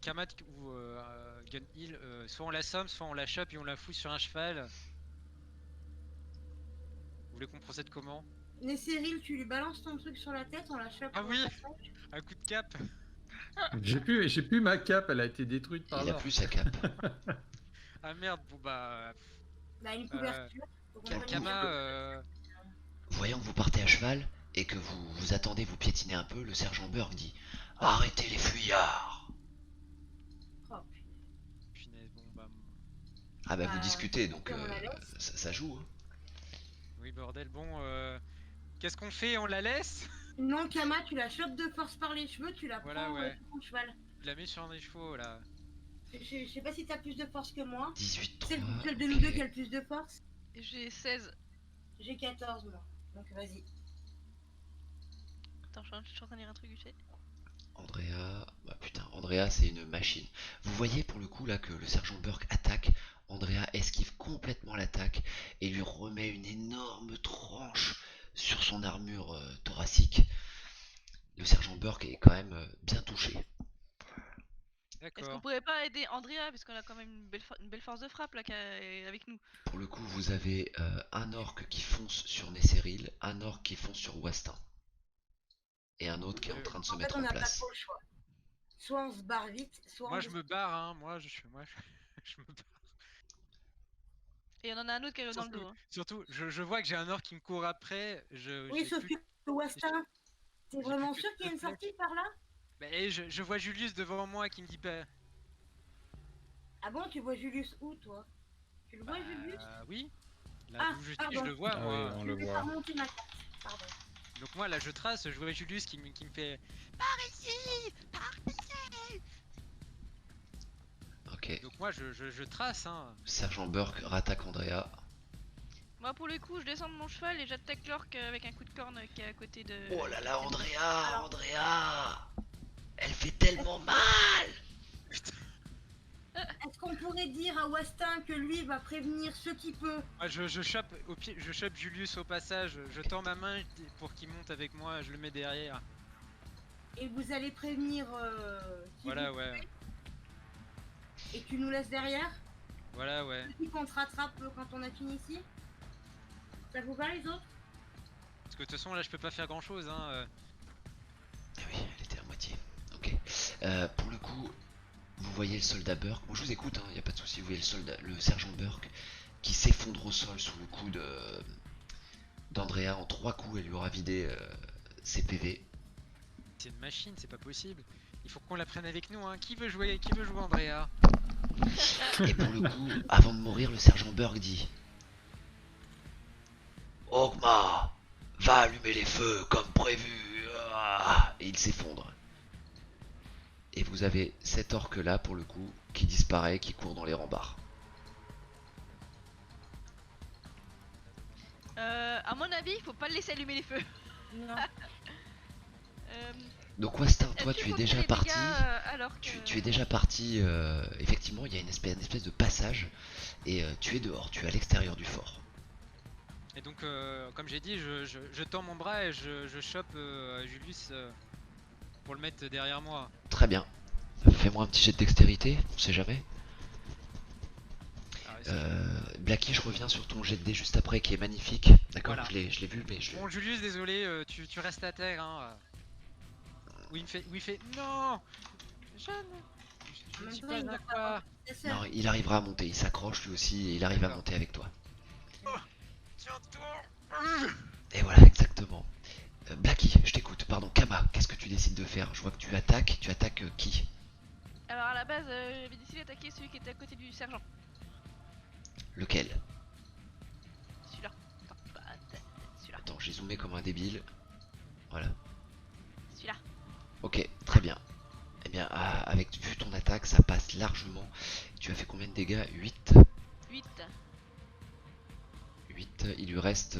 Kamat ou Gunhild, soit on la somme, soit on la chope et on la fout sur un cheval. Vous voulez qu'on procède comment? Nesseril, tu lui balances ton truc sur la tête, on la chope. Ah au oui. passage. Un coup de cap. J'ai plus ma cape, elle a été détruite par Il a l'or. plus sa cape. Ah merde, bon bah. Bah, une couverture. Faut qu'on prenne une Kama, couverture. Voyant que vous partez à cheval et que vous attendez, vous piétinez un peu, le sergent Burke dit arrêtez les fuyards. Oh, punaise, bon bah. Ah bah vous Bah, discutez donc on la laisse. ça joue. Hein. Oui, bordel, bon. Qu'est-ce qu'on fait? On la laisse? Non, Kama, tu la chopes de force par les cheveux, tu la Voilà, prends ouais. sur ton cheval. Je la mets sur un des chevaux là. Je sais pas si t'as plus de force que moi. 18 C'est 3. lequel de nous deux qui a le plus de force? J'ai 16. J'ai 14 moi. Donc vas-y. Attends, je suis en train de lire un truc, tu sais. Andrea, bah putain, Andrea c'est une machine. Vous voyez pour le coup là que le sergent Burke attaque, Andrea esquive complètement l'attaque et lui remet une énorme tranche sur son armure thoracique. Le sergent Burke est quand même bien touché. Est-ce qu'on D'accord. pourrait pas aider Andrea, parce qu'on a quand même une belle force de frappe là avec nous. Pour le coup, vous avez un orc qui fonce sur Nesseril, un orc qui fonce sur Wastin. Et un autre qui est en train de se En fait, mettre on en n'a pas place. trop le choix. Soit on se barre vite, soit Moi on. je me barre, hein. Moi je me barre. Et on en a un autre qui arrive dans le Surtout, dos. Hein. surtout, je vois que j'ai un orc qui me court après. Oui, sauf que Wastin, t'es j'ai vraiment plus que sûr qu'il y a une deux flèches. sortie par là? Mais je vois Julius devant moi qui me dit pas. Ah bon, tu vois Julius où toi? Tu le vois Julius? Oui. Là Ah, d'où je suis, pardon. je le vois Ah moi. oui, on Je le vais voit. pas remonter ma carte. Pardon. Donc moi là je trace, je vois Julius qui me fait. Par ici, par ici. Ok. Donc moi je trace hein. Sergent Burke rattaque Andrea. Moi pour le coup, je descends de mon cheval et j'attaque l'orc avec un coup de corne qui est à côté de. Oh là là, Andrea, Alors- Andrea, elle fait tellement mal. Est-ce qu'on pourrait dire à Wastin que lui va prévenir ceux qui peut? Moi je chope au pied, je chope Julius au passage, je tends ma main pour qu'il monte avec moi, je le mets derrière. Et vous allez prévenir qui Voilà vous ouais. et tu nous laisses derrière? Voilà, ouais. Puis qu'on te rattrape quand on a fini ici. Ça vous va les autres? Parce que de toute façon, là, je peux pas faire grand chose, hein. Ah oui, elle était à moitié. Ok. Pour le coup, vous voyez le soldat Burke. Bon, je vous écoute, hein, y a pas de souci. Vous voyez le sergent Burke qui s'effondre au sol sous le coup d'Andrea. En 3 coups, elle lui aura vidé ses PV. C'est une machine, c'est pas possible. Il faut qu'on la prenne avec nous, hein. Qui veut jouer Andrea? Et pour le coup, avant de mourir, le sergent Burke dit: Ogma, va allumer les feux comme prévu. Ah. Et il s'effondre. Et vous avez cet orque là, pour le coup, qui disparaît, qui court dans les remparts. À mon avis, il faut pas le laisser allumer les feux. Non. Donc Westin, toi Est-ce tu es qu'on déjà fait les parti. dégâts, alors que... Tu es déjà parti, effectivement, il y a une espèce de passage, et tu es dehors, tu es à l'extérieur du fort. Et donc, comme j'ai dit, je tends mon bras et je chope Julius pour le mettre derrière moi. Très bien. Fais-moi un petit jet de dextérité, on sait jamais. Ah, Blacky, je reviens sur ton jet de dé juste après qui est magnifique. D'accord, Voilà. je l'ai vu, mais je... Bon, Julius, désolé, tu restes à terre, hein. Où il me fait non, Jeanne, je ne suis pas un quoi. Non, il arrivera à monter, il s'accroche lui aussi et il arrive à D'accord. monter avec toi. Tiens-toi. Et voilà, exactement. Blacky, je t'écoute, pardon, Kama, qu'est-ce que tu décides de faire? Je vois que tu attaques qui? Alors à la base, j'avais décidé d'attaquer celui qui était à côté du sergent. Lequel? Celui-là. Attends, bah, celui-là. Attends, j'ai zoomé comme un débile. Voilà. Celui-là. Ok, très bien. Eh bien, avec vu ton attaque, ça passe largement. Tu as fait combien de dégâts? 8. 8. 8. Il lui reste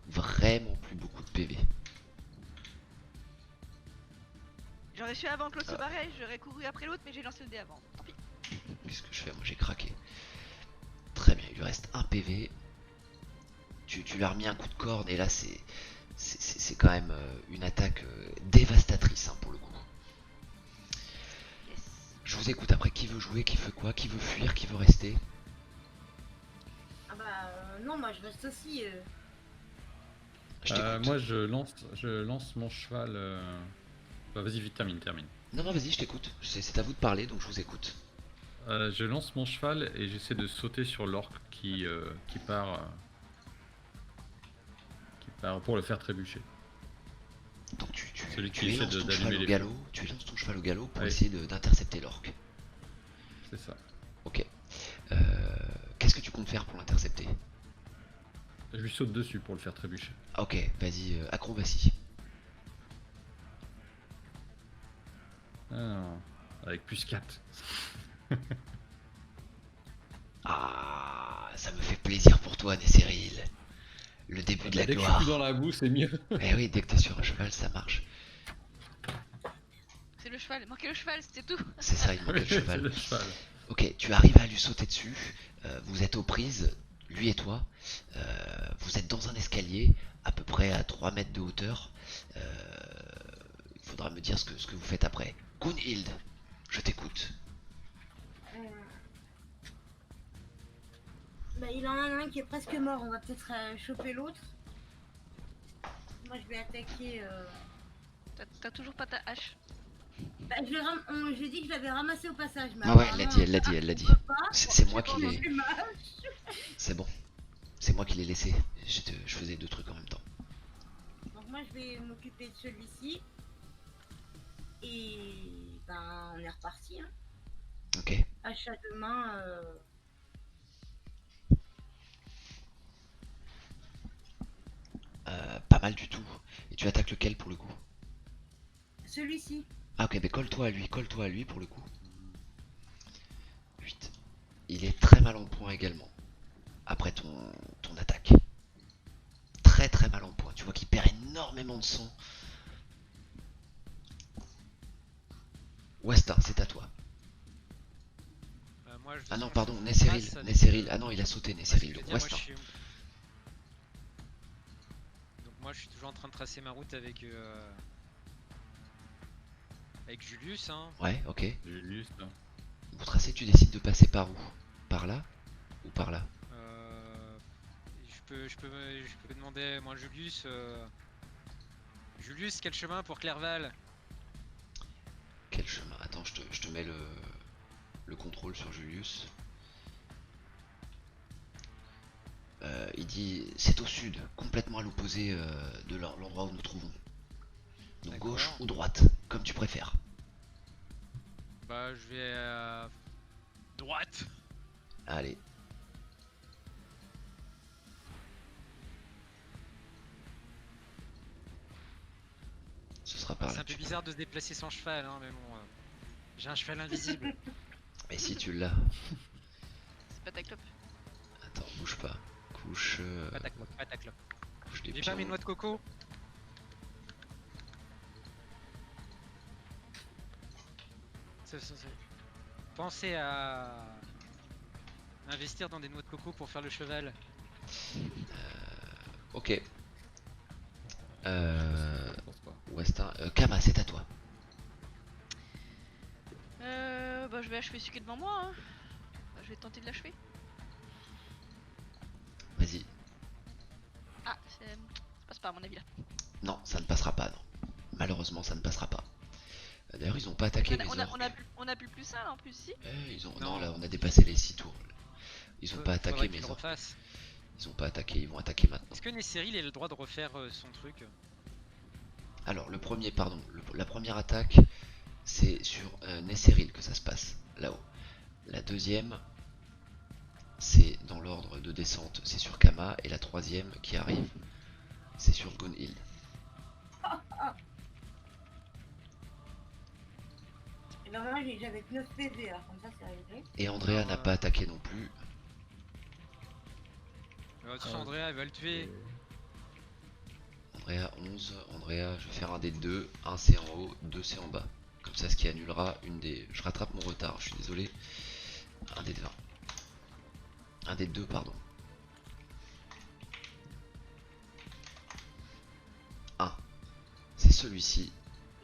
vraiment plus beaucoup de PV. J'aurais su avant que l'autre se barrait, j'aurais couru après l'autre, mais j'ai lancé le dé avant. Tant pis. Qu'est-ce que je fais? Moi j'ai craqué. Très bien, il lui reste un PV. Tu lui as remis un coup de corne et là c'est quand même une attaque dévastatrice, hein, pour le coup. Yes. Je vous écoute après. Qui veut jouer? Qui veut quoi? Qui veut fuir? Qui veut rester? Ah bah non, moi je reste aussi. Je t'écoute. Moi je lance mon cheval. Bah, vas-y, vite, termine. Non, vas-y, je t'écoute. C'est à vous de parler, donc je vous écoute. Je lance mon cheval et j'essaie de sauter sur l'orque qui part pour le faire trébucher. Donc tu Celui qui élances essaie ton d'allumer cheval au les galop. Tu élances ton cheval au galop pour Ouais. essayer d'intercepter l'orque. C'est ça. Ok. Qu'est-ce que tu comptes faire pour l'intercepter? Je lui saute dessus pour le faire trébucher. Ah, ok, vas-y, acrobatie. Ah, avec plus 4. Ah, ça me fait plaisir pour toi, Nesseril. Le début de la Dès que je gloire. suis plus dans la boue, c'est mieux. Eh oui, dès que t'es sur un cheval, ça marche. C'est le cheval, manquait le cheval, c'était tout. C'est ça, il manque le C'est cheval. le cheval. Ok, tu arrives à lui sauter dessus. Vous êtes aux prises, lui et toi. Vous êtes dans un escalier, à peu près à 3 mètres de hauteur. Il faudra me dire ce que vous faites après. Gunhild, je t'écoute. Bah il en a un qui est presque mort, on va peut-être choper l'autre. Moi je vais attaquer. T'as toujours pas ta hache. Bah, j'ai dit que je l'avais ramassé au passage. Mais Ah ouais, elle apparemment, l'a dit. pas. C'est moi qui J'ai l'ai. pas ma- C'est bon. C'est moi qui l'ai laissé. Je faisais 2 trucs en même temps. Donc moi je vais m'occuper de celui-ci. Et ben on est reparti. Hein. Ok. Achat de main. Pas mal du tout. Et tu attaques lequel pour le coup? Celui-ci. Ah ok, mais colle-toi à lui pour le coup. 8. Il est très mal en point également. Après ton attaque. Très mal en point. Tu vois qu'il perd énormément de sang. Westin, c'est à toi. Moi, Ah non, je pardon, fais Nesseril. face à des- Nesseril. Ah non, il a sauté, Ouais, Nesseril. c'est ce Donc que je veux Westin. dire, donc moi je suis toujours en train de tracer ma route avec Julius, hein. Ouais, ok. Julius, là. Vous tracez, tu décides de passer par où? Par là? Ou par là? Je peux demander, moi, Julius. Julius, quel chemin pour Clerval? Quel chemin? Attends, je te mets le contrôle sur Julius. Il dit c'est au sud, complètement à l'opposé de l'endroit où nous trouvons. Donc gauche ou droite, comme tu préfères. Bah, je vais à droite. Allez. Ce sera par C'est là. un peu bizarre de se déplacer sans cheval, hein, mais bon. J'ai un cheval invisible. Mais si tu l'as. C'est pas ta clope. Attends, bouge pas. Couche. Pataclope. Couche des J'ai pieds. pas mes noix de coco. Pensez à investir dans des noix de coco pour faire le cheval. Ok. Je pense pas. Westin. Kama, c'est à toi. Bah je vais achever celui qui est devant moi. Hein. Bah, je vais tenter de l'achever. Vas-y. Ah, ça passe pas à mon avis là. Non, ça ne passera pas, non. Malheureusement, ça ne passera pas. D'ailleurs, ils ont pas attaqué les orques. On a plus plus ça là en plus, si. Ils ont... Non. Non, là, on a dépassé les 6 tours. Ils ont pas attaqué Faudrait mes qu'il orques. refasse. Ils ont pas attaqué, ils vont attaquer maintenant. Est-ce que Nesseril a le droit de refaire son truc? Alors, la première attaque, c'est sur Nesseril que ça se passe, là-haut. La deuxième, c'est dans l'ordre de descente, c'est sur Kama. Et la troisième qui arrive, c'est sur Gunhild. Et ben moi j'avais 9 PV, alors comme ça c'est réglé. Et Andrea n'a pas attaqué non plus. De toute façon, Andrea, elle va le tuer. Andrea 11, Andrea, je vais faire un des deux, un c'est en haut, deux c'est en bas. Comme ça, ce qui annulera une des... Je rattrape mon retard, je suis désolé. Un des 20. Un des deux, pardon. 1. C'est celui-ci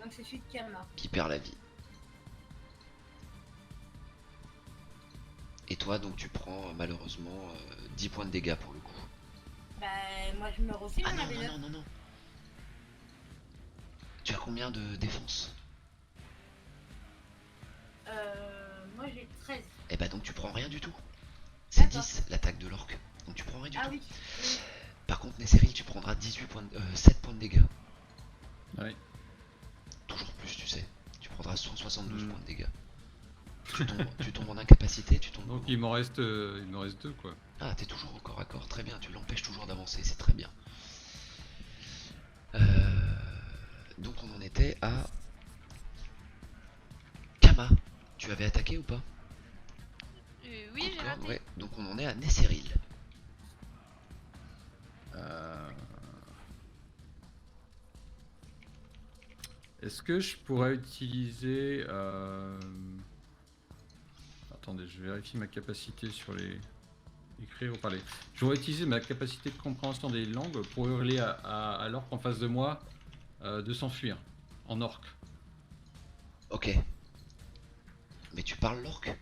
Donc c'est celui de Kama. qui perd la vie. Et toi, donc tu prends malheureusement 10 points de dégâts pour le coup. Bah moi je meurs aussi, Ah j'en non, avais non, 9. non, non, non. Tu as combien de défense? Moi j'ai 13. Eh bah donc tu prends rien du tout. C'est D'accord. 10 l'attaque de l'orque. Donc tu prends rien du Ah tout. oui. Par contre, Nesseril, tu prendras 7 points de dégâts. Ouais. Toujours plus, tu sais. Tu prendras 172 Mm. points de dégâts. Tu tombes en incapacité, tu tombes. Donc il m'en reste 2 quoi. Ah, t'es toujours au corps à corps, très bien, tu l'empêches toujours d'avancer, c'est très bien. Donc on en était à... Kama, tu avais attaqué ou pas? Oui, j'ai raté. Ouais, donc on en est à Nesseril. Est-ce que je pourrais utiliser... Attendez, je vérifie ma capacité sur les... Écrire ou parler. Je pourrais utiliser ma capacité de compréhension des langues pour hurler à l'orque en face de moi de s'enfuir, en orque. Ok. Mais tu parles l'orque?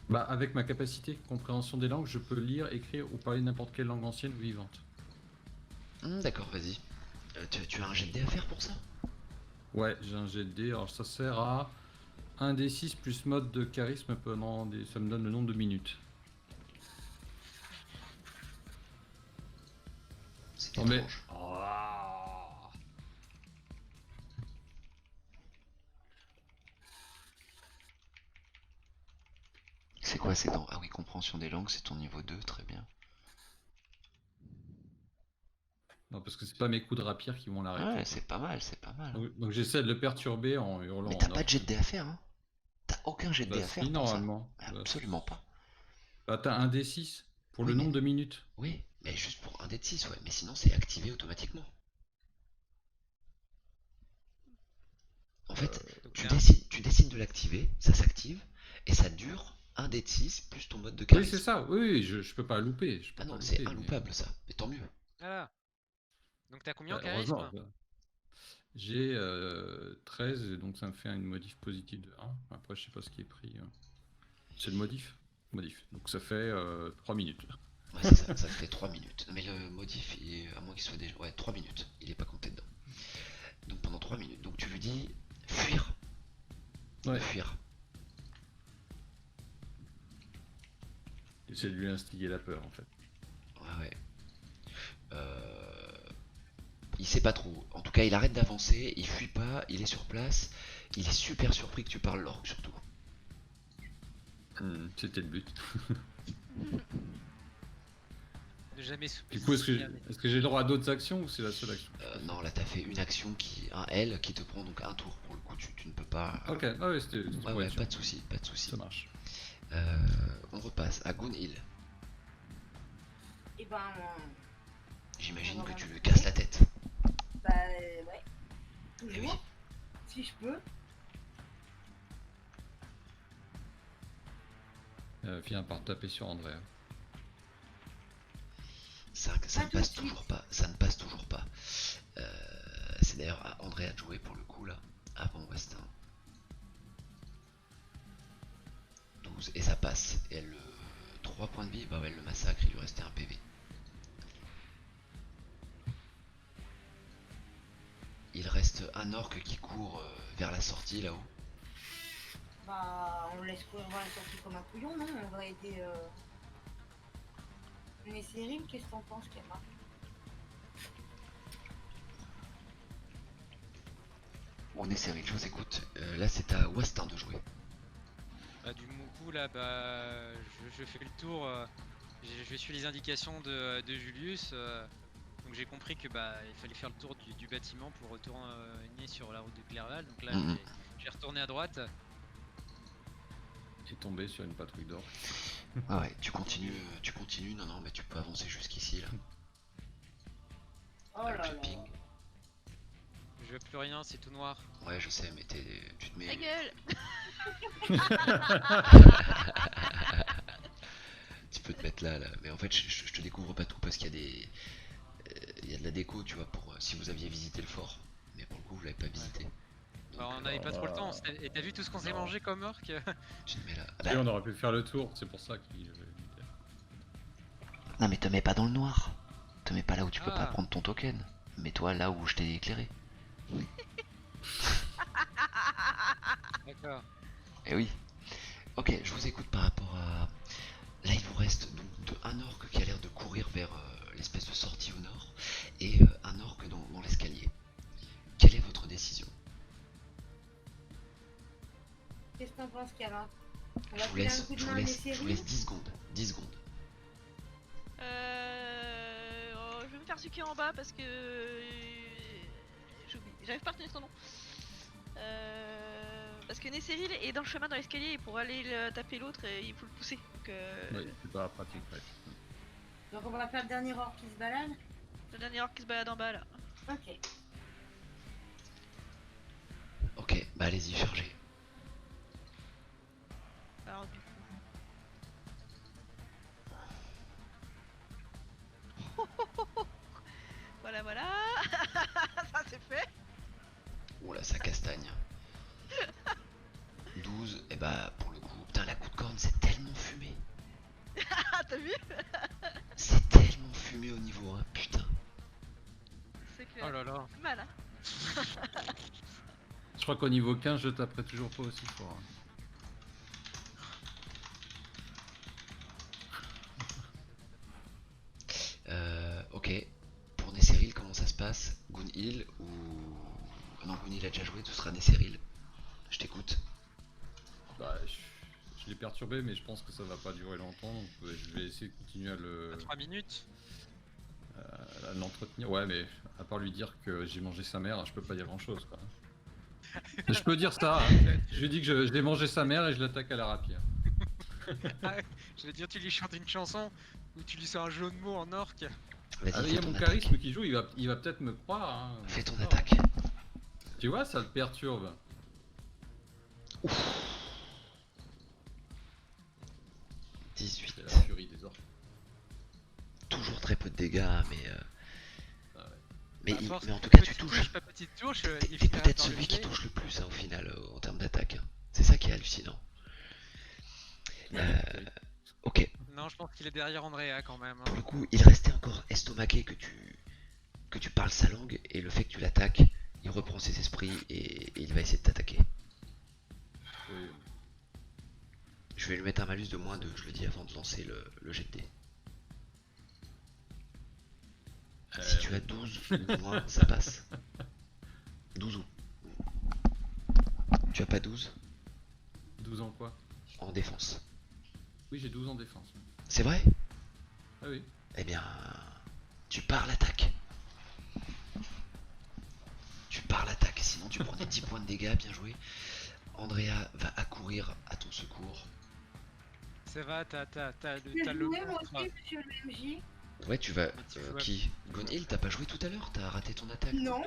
Bah, avec ma capacité de compréhension des langues, je peux lire, écrire ou parler n'importe quelle langue ancienne ou vivante. D'accord, vas-y. Tu as un jet de dés à faire pour ça? Ouais, j'ai un jet de dés, alors ça sert à 1d6 plus mode de charisme pendant des... ça me donne le nombre de minutes. C'est Non, mais- étrange. C'est quoi, c'est dans... Ah oui, compréhension des langues, c'est ton niveau 2, très bien. Non, parce que c'est pas mes coups de rapier qui vont l'arrêter. Ouais, c'est pas mal, c'est pas mal. Donc j'essaie de le perturber en hurlant. Mais en t'as pas orque. de jet de dés à faire, hein? T'as aucun jet de Bah, dés à faire si, pour ça? normalement. Absolument pas. Bah, t'as un D6 pour Oui, le mais- nombre de minutes. Oui, mais juste pour un dé de 6, ouais. Mais sinon, c'est activé automatiquement. En fait, tu décides de l'activer, ça s'active, et ça dure un dé de 6 plus ton mode de Oui, charisme. c'est ça. Oui, je peux pas louper. Je peux Ah pas non, louper, c'est mais- inloupable ça. Mais tant mieux. Voilà. Donc t'as combien en Bah, charisme? heureusement, bah. J'ai 13, et donc ça me fait une modif positive de 1. Après, je sais pas ce qui est pris. C'est le modif. modif. Donc ça fait 3 minutes. Ouais, c'est ça, ça fait 3 minutes. Non, mais le modif, à moins qu'il soit déjà. Ouais, 3 minutes. Il est pas compté dedans. Donc pendant 3 minutes. Donc tu lui dis fuir. Ouais. Fuir. Essayer de lui instiller la peur en fait. Ouais, ouais. Il sait pas trop. En tout cas, il arrête d'avancer, il fuit pas, il est sur place. Il est super surpris que tu parles l'orque surtout. C'était le but. Ne jamais Du coup, sous-estimer. est-ce que j'ai le droit à d'autres actions ou c'est la seule action? Non, là t'as fait une action un L qui te prend donc un tour. Pour le coup, tu ne peux pas. Ok, ah ouais, c'était Ouais, pour ouais, être sûr. pas de soucis, pas de soucis. Ça marche. On repasse à Gunhild. Et ben, J'imagine que tu lui casses la tête. bah ouais. Toujours. Eh oui. Si je peux. Viens par taper sur Andrea. Ça Pas ne tout passe de suite. toujours pas. Ça ne passe toujours pas. C'est d'ailleurs à Andrea de jouer pour le coup là. Avant Westin. 12 et ça passe. Et elle 3 points de vie, bah ouais, elle le massacre, il lui restait un PV. Il reste un orque qui court vers la sortie là-haut. Bah, on le laisse courir vers la sortie comme un couillon, non? On va aider. Mais Cyril, qu'est-ce que t'en penses, Kama? On est sérieux, je vous écoute. Là c'est à Westin de jouer. Bah, du coup là, bah, je fais le tour. Je suis les indications de Julius. Donc j'ai compris que bah il fallait faire le tour du bâtiment pour retourner sur la route de Clerval. Donc là, j'ai retourné à droite. T'es tombé sur une patrouille d'or. Ah ouais, tu continues, non, mais tu peux avancer jusqu'ici là. Oh Le là là. clipping. Je vois plus rien, c'est tout noir. Ouais, je sais, mais tu te mets. Ta gueule. Tu peux te mettre là. Mais en fait, je te découvre pas tout parce qu'il y a des. Il y a de la déco, tu vois, pour si vous aviez visité le fort. Mais pour le coup, vous l'avez pas visité. Bah, on n'avait pas trop le temps. Et t'as vu tout ce qu'on s'est mangé comme orque? Tu te mets là. Et on aurait pu faire le tour, c'est pour ça qu'il. Non, mais te mets pas dans le noir. Te mets pas là où tu peux pas Ah. prendre ton token. Mets-toi là où je t'ai éclairé. D'accord. Eh oui. Ok, je vous écoute par rapport à. Là, il vous reste donc un orque qui a l'air de courir vers l'espèce de sortie au nord et un orque dans l'escalier. Quelle est votre décision? Qu'est-ce que t'en penses, Kama? On Je va vous filer un laisse, coup de je vous main à laisse, je vous Cyril? laisse 10 secondes. 10 secondes. Je vais me faire suquer en bas parce que. J'oublie. J'arrive pas à retenir son nom. Parce que Nesseril est dans le chemin dans l'escalier et pour aller taper l'autre, il faut le pousser. Donc, Oui, c'est pas pratique, ouais. Donc on va faire le dernier orc qui se balade? le dernier orc qui se balade en bas là. Ok. Ok, bah allez-y, chargez. Alors du coup. Voilà, voilà. Ça c'est fait. Oula, ça castagne. 12, et bah pour le coup, putain, la coup de corne, c'est tellement fumé. Ah, t'as vu? C'est tellement fumé au niveau 1, putain. C'est clair. Oh là là. C'est mal, hein. Je crois qu'au niveau 15, je taperai toujours pas aussi fort. Ok. Pour Nesseril, comment ça se passe? Gunhild ou. Non, Gunhild a déjà joué, ce sera Nesseril. Je t'écoute. Bah, je l'ai perturbé, mais je pense que ça va pas durer longtemps, donc je vais essayer de continuer à 3 minutes. l'entretenir. Ouais, mais à part lui dire que j'ai mangé sa mère, je peux pas dire grand chose, quoi. Je peux dire ça, hein. Je lui dis que je l'ai mangé sa mère et je l'attaque à la rapière. Je vais dire, tu lui chantes une chanson ou tu lui sors un jeu de mots en orque. Vas-y, Ah, il y fais a ton mon attaque. charisme qui joue, il va peut-être me croire. Hein. Fais ton Oh. attaque. Tu vois, ça le perturbe. Ouf. 18. C'est la furie des orques. Toujours très peu de dégâts, mais. Ah ouais. Mais, À force, mais en tout cas, tu petite touches. pas petite touche, T'es il t'es finira peut-être par le celui qui tuer. touche le plus hein, au final en termes d'attaque. Hein. C'est ça qui est hallucinant. Ok, Non, je pense qu'il est derrière Andrea quand même. pour le coup, il restait encore estomaqué que tu parles sa langue, et le fait que tu l'attaques, il reprend ses esprits et il va essayer de t'attaquer. Oui. Je vais lui mettre un malus de moins 2, je le dis avant de lancer le jet de dés. Si tu as 12 ou moins, ça passe. 12 ou. Tu as pas 12 12 ans quoi? en défense. Oui, j'ai 12 ans de défense. C'est vrai? Ah oui. Eh bien, tu pars l'attaque. Tu pars l'attaque, sinon tu prends des 10 points de dégâts, bien joué. Andrea va accourir à ton secours. Ça va, t'as Je le jouais moi monstre. aussi, monsieur le MJ. Ouais, tu vas. Mais tu joues à- Qui Gonil, t'as pas joué tout à l'heure? T'as raté ton attaque? Non,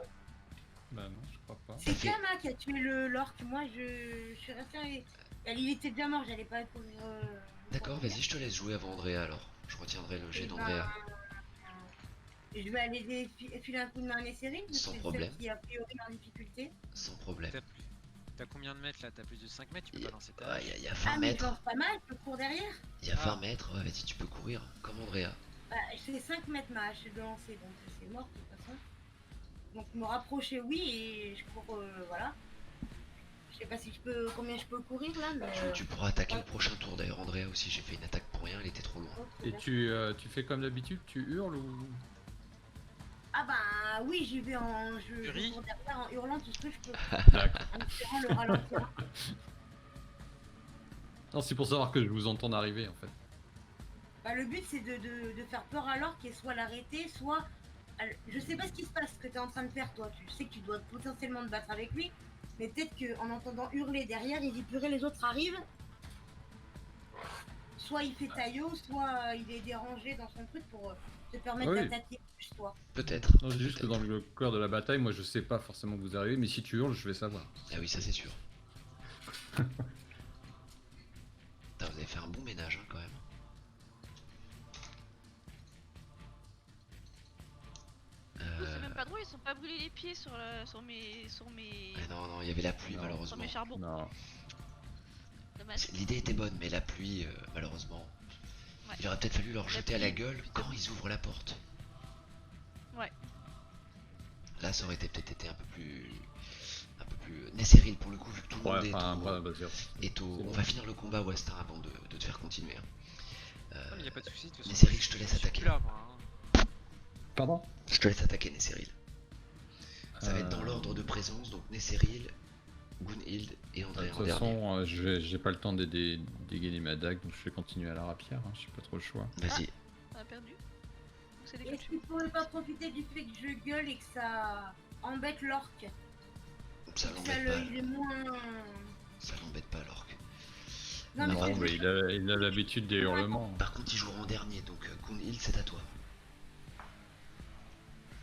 Bah non, je crois pas. c'est fait- Kama qui a tué l'orque. Moi, je suis restée. Il était déjà mort, j'allais pas pour. D'accord, vas-y, je te laisse jouer avant Andrea alors. Je retiendrai le jet Eh d'Andrea. je vais aller filer un coup de main à Nesserine, vu que Sans c'est problème. celle qui a priori en difficulté. Sans problème. T'as combien de mètres là? T'as plus de 5 mètres, tu peux pas lancer ta Ah, hache. y a 20 Ah, mais je mètres. lance pas mal, je cours derrière. Il y a 20 Ah. mètres, ouais, vas-y, tu peux courir comme Andrea. Bah, c'est 5 mètres ma hache de lancer, donc c'est mort de toute façon. Donc me rapprocher, oui, et je cours, voilà. Je sais pas si je peux, combien je peux courir là, mais. Tu pourras attaquer au prochain tour d'ailleurs. Andrea aussi, j'ai fait une attaque pour rien, elle était trop loin. Ok, Et d'accord. tu fais comme d'habitude, tu hurles ou... Ah bah oui, j'y vais en. Je Fury. cours derrière en hurlant tout ce que je peux. D'accord. En espérant le ralentir. Non, c'est pour savoir que je vous entends arriver en fait. Bah, le but c'est de faire peur à l'orque et soit l'arrêter, soit. Je sais pas ce qui se passe, ce que t'es en train de faire toi. Tu sais que tu dois potentiellement te battre avec lui, mais peut-être qu'en entendant hurler derrière, il dit purée, les autres arrivent. Soit il fait taillot, soit il est dérangé dans son truc pour te permettre Ah oui. d'attaquer plus toi. Peut-être. Non, c'est juste que peut-être. dans le cœur de la bataille, moi je sais pas forcément que vous arrivez, mais si tu hurles, je vais savoir. Ah oui, ça c'est sûr. Putain, vous avez fait un bon ménage hein, quand même. C'est même pas drôle, ils sont pas brûlés les pieds sur mes Non, non, il y avait la pluie Non. sur malheureusement. mes charbons. Non. Dommage. L'idée était bonne, mais la pluie, malheureusement. Ouais. Il aurait peut-être fallu leur La jeter à la pluie, gueule putain. quand ils ouvrent la porte. Ouais. Là, ça aurait peut-être été un peu plus. Nesseril pour le coup, vu que tout le Ouais, monde enfin, est bah, au. vas-y. est au- C'est On bon. va finir le combat Westin avant de te faire continuer. hein. Ah, mais y a pas de soucis, de toute façon. Nesseril, je te laisse suis attaquer. plus là, moi, hein. Pardon? Je te laisse attaquer Nesseril. Ça va être dans l'ordre de présence, donc Nesseril, Gunhild et De André en toute dernier. façon, j'ai pas le temps de dégainer ma dague, donc je vais continuer à la rapière, hein, j'ai pas trop le choix. Vas-y. On a perdu. Donc c'est des Est-ce cultures. qu'il pourrait pas profiter du fait que je gueule et que ça embête l'orque? Ça Ça l'embête le, pas. il est moins. Ça l'embête pas l'orque. Non, Non, mais par c'est contre, juste- il a l'habitude des hurlements. Par contre, il jouera en dernier, donc Gunhild, c'est à toi.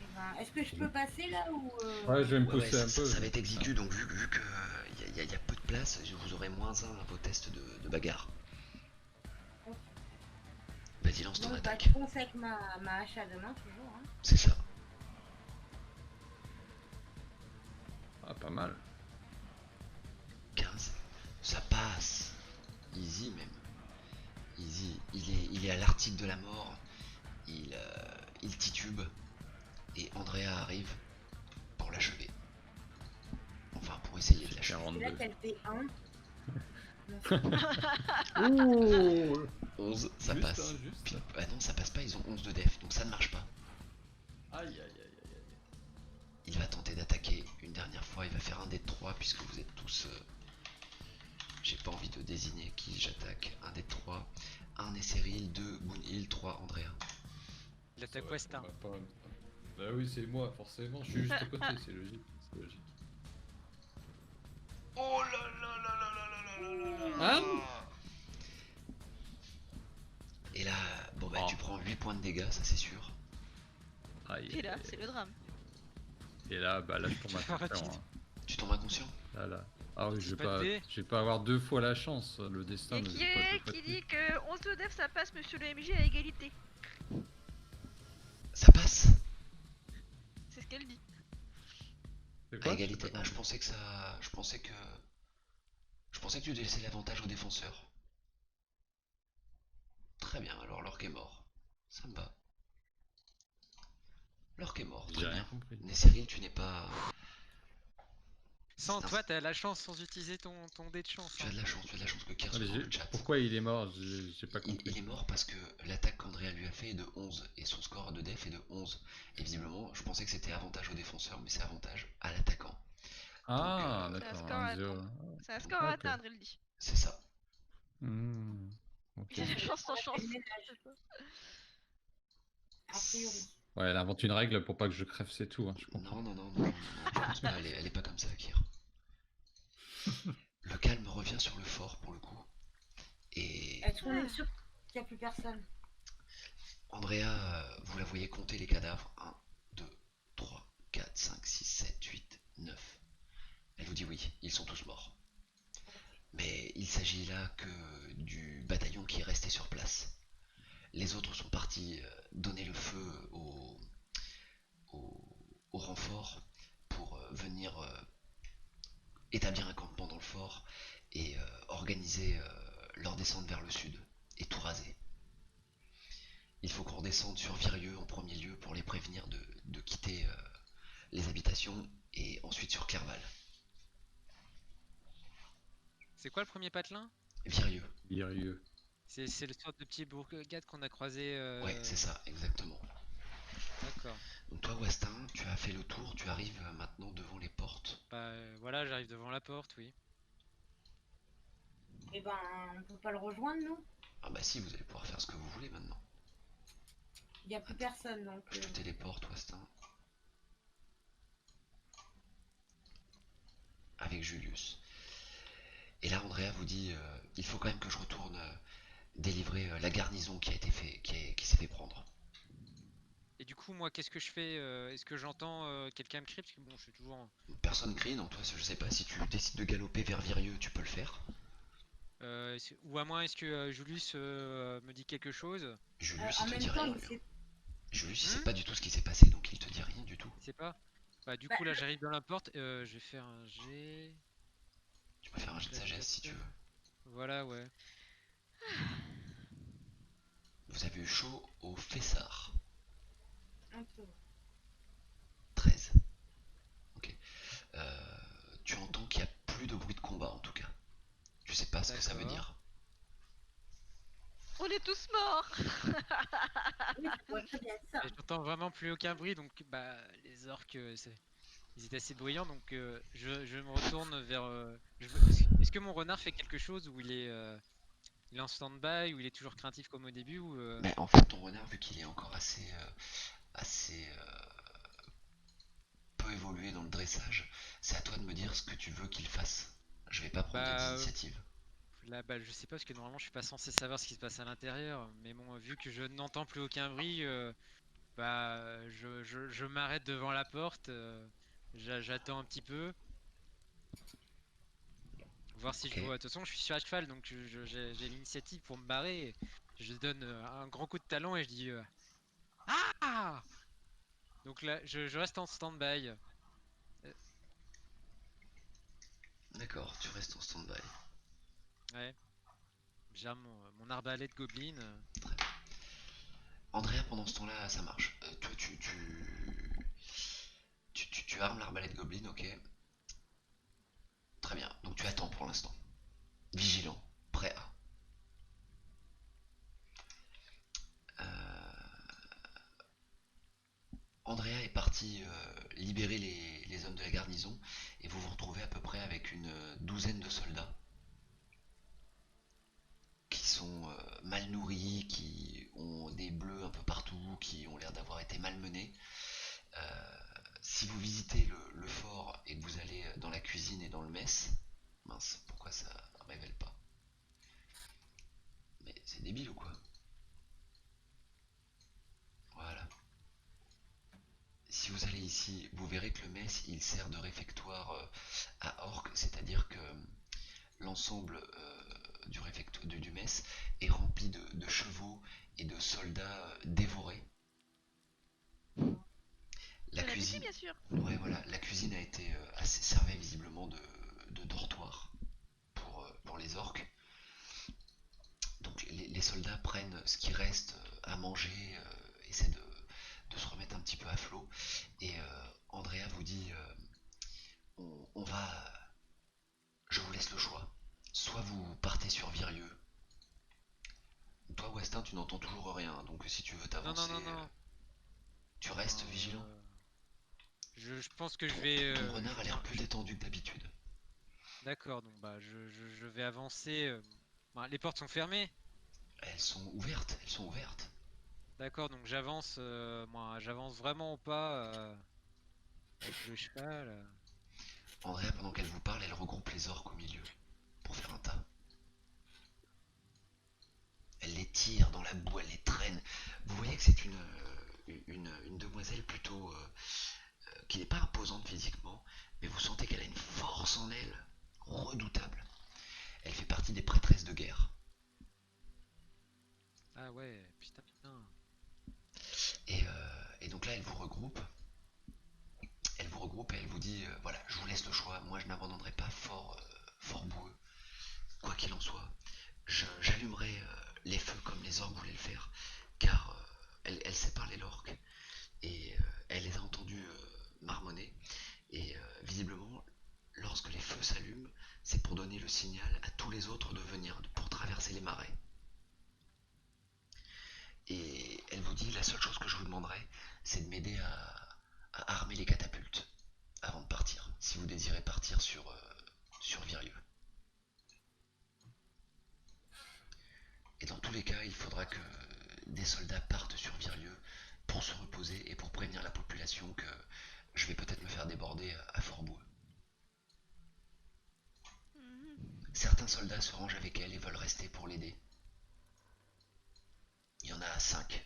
Eh ben, est-ce que je peux passer là ou. Ouais, je vais me Ouais, ouais, pousser un ça, peu. ça va être exigu, donc vu que y a peu de place, vous aurez -1 à vos tests de bagarre. Ok. Vas-y, lance ton Donc, bah, attaque. je fonce avec ma hache à deux mains toujours. Hein. C'est ça. Ah, pas mal. 15. Ça passe. Easy même. Easy. Il est à l'article de la mort. Il titube. Et Andrea arrive pour l'achever. Enfin, pour essayer de l'achever. C'est là 42. qu'elle fait 1. Ouh 11, ça Juste, passe. hein, juste. Puis- ah non, ça passe pas, ils ont 11 de def, donc ça ne marche pas. Aïe aïe aïe aïe. Il va tenter d'attaquer une dernière fois, il va faire un dé de 3 puisque vous êtes tous... J'ai pas envie de désigner qui j'attaque. Un dé de 3, 1 Nesseril, 2 Gunhild, 3 Andrea. Il attaque Westin. Bah oui, c'est moi, forcément, je suis juste à côté, c'est logique. C'est logique. Oh là là là là là là là là là Hein? Et là, bon bah Oh. tu prends 8 points de dégâts, ça c'est sûr. Aïe, Et là, aïe, c'est aïe. le drame. Et là, bah là, je tombe Tu à fais terre, rapide. Tu tombes inconscient. hein. Là. Ah oui, C'est pas de dé. je vais pas avoir 2 fois la chance, le destin Et ne qui veut pas est tout qui passer. dit que 11 de def ça passe, monsieur le MJ, à égalité? Ça passe C'est ce qu'elle dit. C'est à quoi? égalité. J'ai pas Ah, je pensais que tu laissais l'avantage aux défenseurs. Très bien, alors l'orque est mort. Ça me va. L'orque est mort, J'ai très rien bien. compris. Nesseril, tu n'es pas... Sans c'est un- toi, t'as la chance sans utiliser ton dé de chance. Tu as de la chance, tu as de la chance que Kier Ah, soit mais dans le chat. pourquoi il est mort? J'ai pas Il compris. est mort parce que l'attaque qu'Andrea lui a fait est de 11 et son score de def est de 11. Et visiblement, je pensais que c'était avantage au défenseur, mais c'est avantage à l'attaquant. Ah, Donc, C'est un d'accord, score à, 1-0. c'est un score à Ok. atteindre, il dit. c'est ça. Hmm. Ok. Il a de chance sans chance. Le ménage, a priori. Ouais, elle invente une règle pour pas que je crève, c'est tout, hein, je comprends. Non, je pense pas, elle est pas comme ça, Kier. Le calme revient sur le fort pour le coup. Et Est-ce qu'on est sûr qu'il n'y a plus personne? Andrea, vous la voyez compter les cadavres. 1, 2, 3, 4, 5, 6, 7, 8, 9. Elle vous dit oui, ils sont tous morts. Mais il s'agit là que du bataillon qui est resté sur place. Les autres sont partis donner le feu au, au renfort pour venir établir un campement dans le fort et organiser leur descente vers le sud et tout raser. Il faut qu'on redescende sur Virieux en premier lieu pour les prévenir de quitter les habitations et ensuite sur Clerval. C'est quoi le premier patelin? Virieux, Virieux. C'est le sorte de petit bourgade qu'on a croisé. ouais, c'est ça, exactement. D'accord. Donc toi, Westin, tu as fait le tour, tu arrives maintenant devant les portes. Bah voilà, j'arrive devant la porte, oui. Eh ben, on peut pas le rejoindre, nous? Ah bah si, vous allez pouvoir faire ce que vous voulez maintenant. Il n'y a plus personne, donc... Je te téléporte, Westin. Avec Julius. Et là, Andrea vous dit, il faut quand même que je retourne délivrer la garnison qui a été qui s'est fait prendre. Et du coup, moi, qu'est-ce que je fais? Est-ce que j'entends quelqu'un me crier? Parce que bon, je suis toujours. Personne crie, non, toi, je sais pas, si tu décides de galoper vers Virieux, tu peux le faire. Ou à moins, est-ce que Julius me dit quelque chose? Julius, en il te même dit temps, rien. il sait... Julius, il sait Hmm. pas du tout ce qui s'est passé, donc il te dit rien du tout. Il sait pas? Bah, du Bah, coup, là, j'arrive dans la porte. Je vais faire un G. Tu peux faire un jet de sagesse si tu veux. Voilà, ouais. Vous avez eu chaud au fessard. un peu. 13. Ok. Tu entends qu'il n'y a plus de bruit de combat en tout cas. Tu sais pas ce que ça veut D'accord. dire. On est tous morts. Oui, ça pourrait très bien être ça. Et j'entends vraiment plus aucun bruit, donc bah les orques, ils étaient assez bruyants, donc je me retourne vers. Est-ce que mon renard fait quelque chose ou il est en stand-by ou il est toujours craintif comme au début ou Mais en fait, ton renard, vu qu'il est encore assez peu évolué dans le dressage, c'est à toi de me dire ce que tu veux qu'il fasse. Je vais pas prendre des bah initiatives. là bah je sais pas parce que normalement je suis pas censé savoir ce qui se passe à l'intérieur, mais bon vu que je n'entends plus aucun bruit, bah je m'arrête devant la porte, j'attends un petit peu. Voir si Ok. je vois. De toute façon, je suis sur à cheval, donc j'ai l'initiative pour me barrer. Je donne un grand coup de talon et je dis ah! Donc là, je reste en stand-by. D'accord, tu restes en stand-by. Ouais. J'ai mon arbalète goblin. Très bien. Andrea, pendant ce temps-là, ça marche. Toi, tu armes l'arbalète Goblin, ok. Très bien, donc tu attends pour l'instant. Vigilant, prêt à. Andrea est parti libérer les hommes de la garnison et vous vous retrouvez à peu près avec une douzaine de soldats qui sont mal nourris, qui ont des bleus un peu partout, qui ont l'air d'avoir été malmenés. Si vous visitez le fort et que vous allez dans la cuisine et dans le mess, mince, pourquoi ça révèle pas? Mais c'est débile ou quoi? Voilà. Si vous allez ici, vous verrez que le mess il sert de réfectoire à orques, c'est-à-dire que l'ensemble du mess est rempli de chevaux et de soldats dévorés. La De la cuisine, bien sûr. ouais voilà, la cuisine a été assez servée visiblement de dortoir pour les orques. Donc les soldats prennent ce qui reste à manger, essaie de se remettre un petit peu à flot. Et Andrea vous dit on va. Je vous laisse le choix. Soit vous partez sur Virieux. Toi, Westin, tu n'entends toujours rien, donc si tu veux Non, t'avancer, non, non, non. tu restes vigilant. Je pense que je Ton, vais. ton renard a l'air plus détendu que d'habitude. D'accord, donc bah je vais avancer. Bah, les portes sont fermées. Elles sont ouvertes, elles sont ouvertes. D'accord, donc j'avance. Moi, j'avance vraiment au pas avec le cheval. Andrea, pendant qu'elle vous parle, elle regroupe les orques au milieu pour faire un tas. Elle les tire dans la boue, elle les traîne. Vous voyez que c'est une demoiselle plutôt qui n'est pas imposante physiquement, mais vous sentez qu'elle a une force en elle redoutable. Elle fait partie des prêtresses de guerre. Ah ouais, putain, putain. Et donc là, elle vous regroupe. Elle vous regroupe et elle vous dit voilà, je vous laisse le choix. Moi, je n'abandonnerai pas fort boueux. Quoi qu'il en soit, j'allumerai les feux comme les orques voulaient le faire, car elle sait parler l'orque et elle les a entendus marmonner. Et visiblement, lorsque les feux s'allument, c'est pour donner le signal à tous les autres de venir, pour traverser les marais. Et elle vous dit la seule chose que je vous demanderai, c'est de m'aider à armer les catapultes avant de partir, si vous désirez partir sur Virieux. Et dans tous les cas, il faudra que des soldats partent sur Virieux pour se reposer et pour prévenir la population que je vais peut-être me faire déborder à Fort-Boueux. Certains soldats se rangent avec elle et veulent rester pour l'aider. Il y en a 5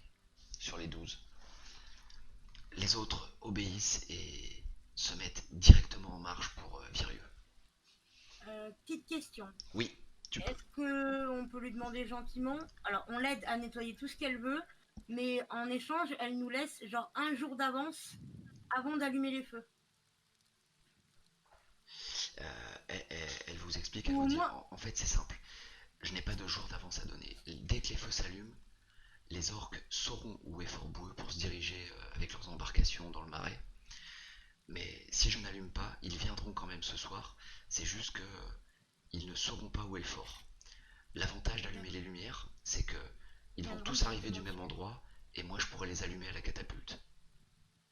sur les 12. Les autres obéissent et se mettent directement en marche pour Virieux. Petite question. Oui, tu peux. Est-ce qu'on peut lui demander gentiment? Alors, on l'aide à nettoyer tout ce qu'elle veut, mais en échange, elle nous laisse genre un jour d'avance avant d'allumer les feux. Elle vous explique, elle Ou vous dit moi. en fait c'est simple. Je n'ai pas de jour d'avance à donner. Dès que les feux s'allument, les orques sauront où est Fort-Boueux pour se diriger avec leurs embarcations dans le marais. Mais si je n'allume pas, ils viendront quand même ce soir. C'est juste que ils ne sauront pas où est le fort. L'avantage d'allumer les lumières, c'est que ils vont tous arriver du même endroit et moi je pourrais les allumer à la catapulte.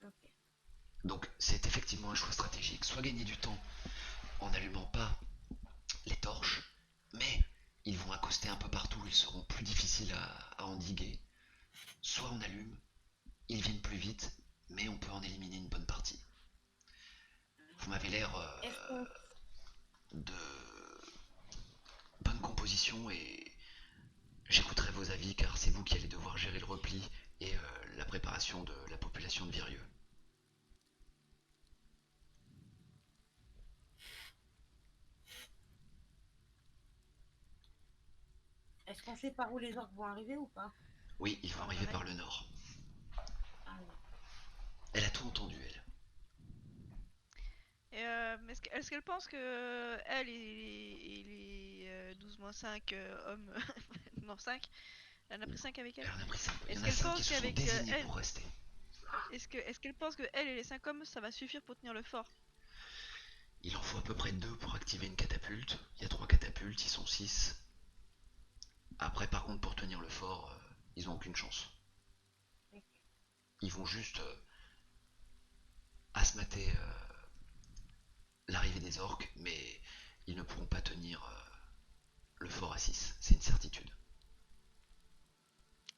Ok. Donc c'est effectivement un choix stratégique. Soit gagner du temps en n'allumant pas les torches, mais ils vont accoster un peu partout, ils seront plus difficiles à endiguer. Soit on allume, ils viennent plus vite, mais on peut en éliminer une bonne partie. Vous m'avez l'air de bonne composition et j'écouterai vos avis car c'est vous qui allez devoir gérer le repli et la préparation de la population de Virieux. Est-ce qu'on sait par où les orques vont arriver ou pas? Oui, ils vont arriver par le nord. Ah oui. Elle a tout entendu, elle. Et est-ce qu'elle pense que elle et les 12-5 hommes, non 5, elle en a pris 5 avec elle. Elle en a pris 5. Il y Est-ce en a qu'elle 5 pense qui se sont qu'avec désignés elle, pour rester. est-ce qu'elle pense que elle et les 5 hommes ça va suffire pour tenir le fort? Il en faut à peu près 2 pour activer une catapulte. Il y a 3 catapultes, ils sont 6. Après, par contre, pour tenir le fort, ils ont aucune chance. Ils vont juste asmater l'arrivée des orques, mais ils ne pourront pas tenir le fort à 6. C'est une certitude.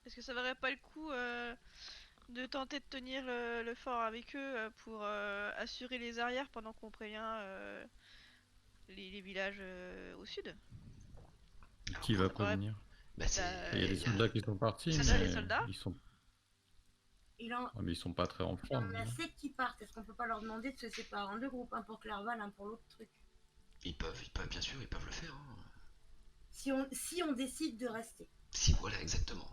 Est-ce que ça vaudrait pas le coup de tenter de tenir le fort avec eux pour assurer les arrières pendant qu'on prévient les villages au sud? Qui va prévenir? Bah, Il y a des soldats qui sont partis, Ça, les mais soldats ils sont... Il en... ouais, mais ils sont pas très en Il y en forme. a hein. 7 qui partent. Est-ce qu'on peut pas leur demander de se séparer en deux groupes, un pour Clerval, un pour l'autre truc? ils peuvent, bien sûr, ils peuvent le faire. Hein. Si on décide de rester. Si, voilà, exactement.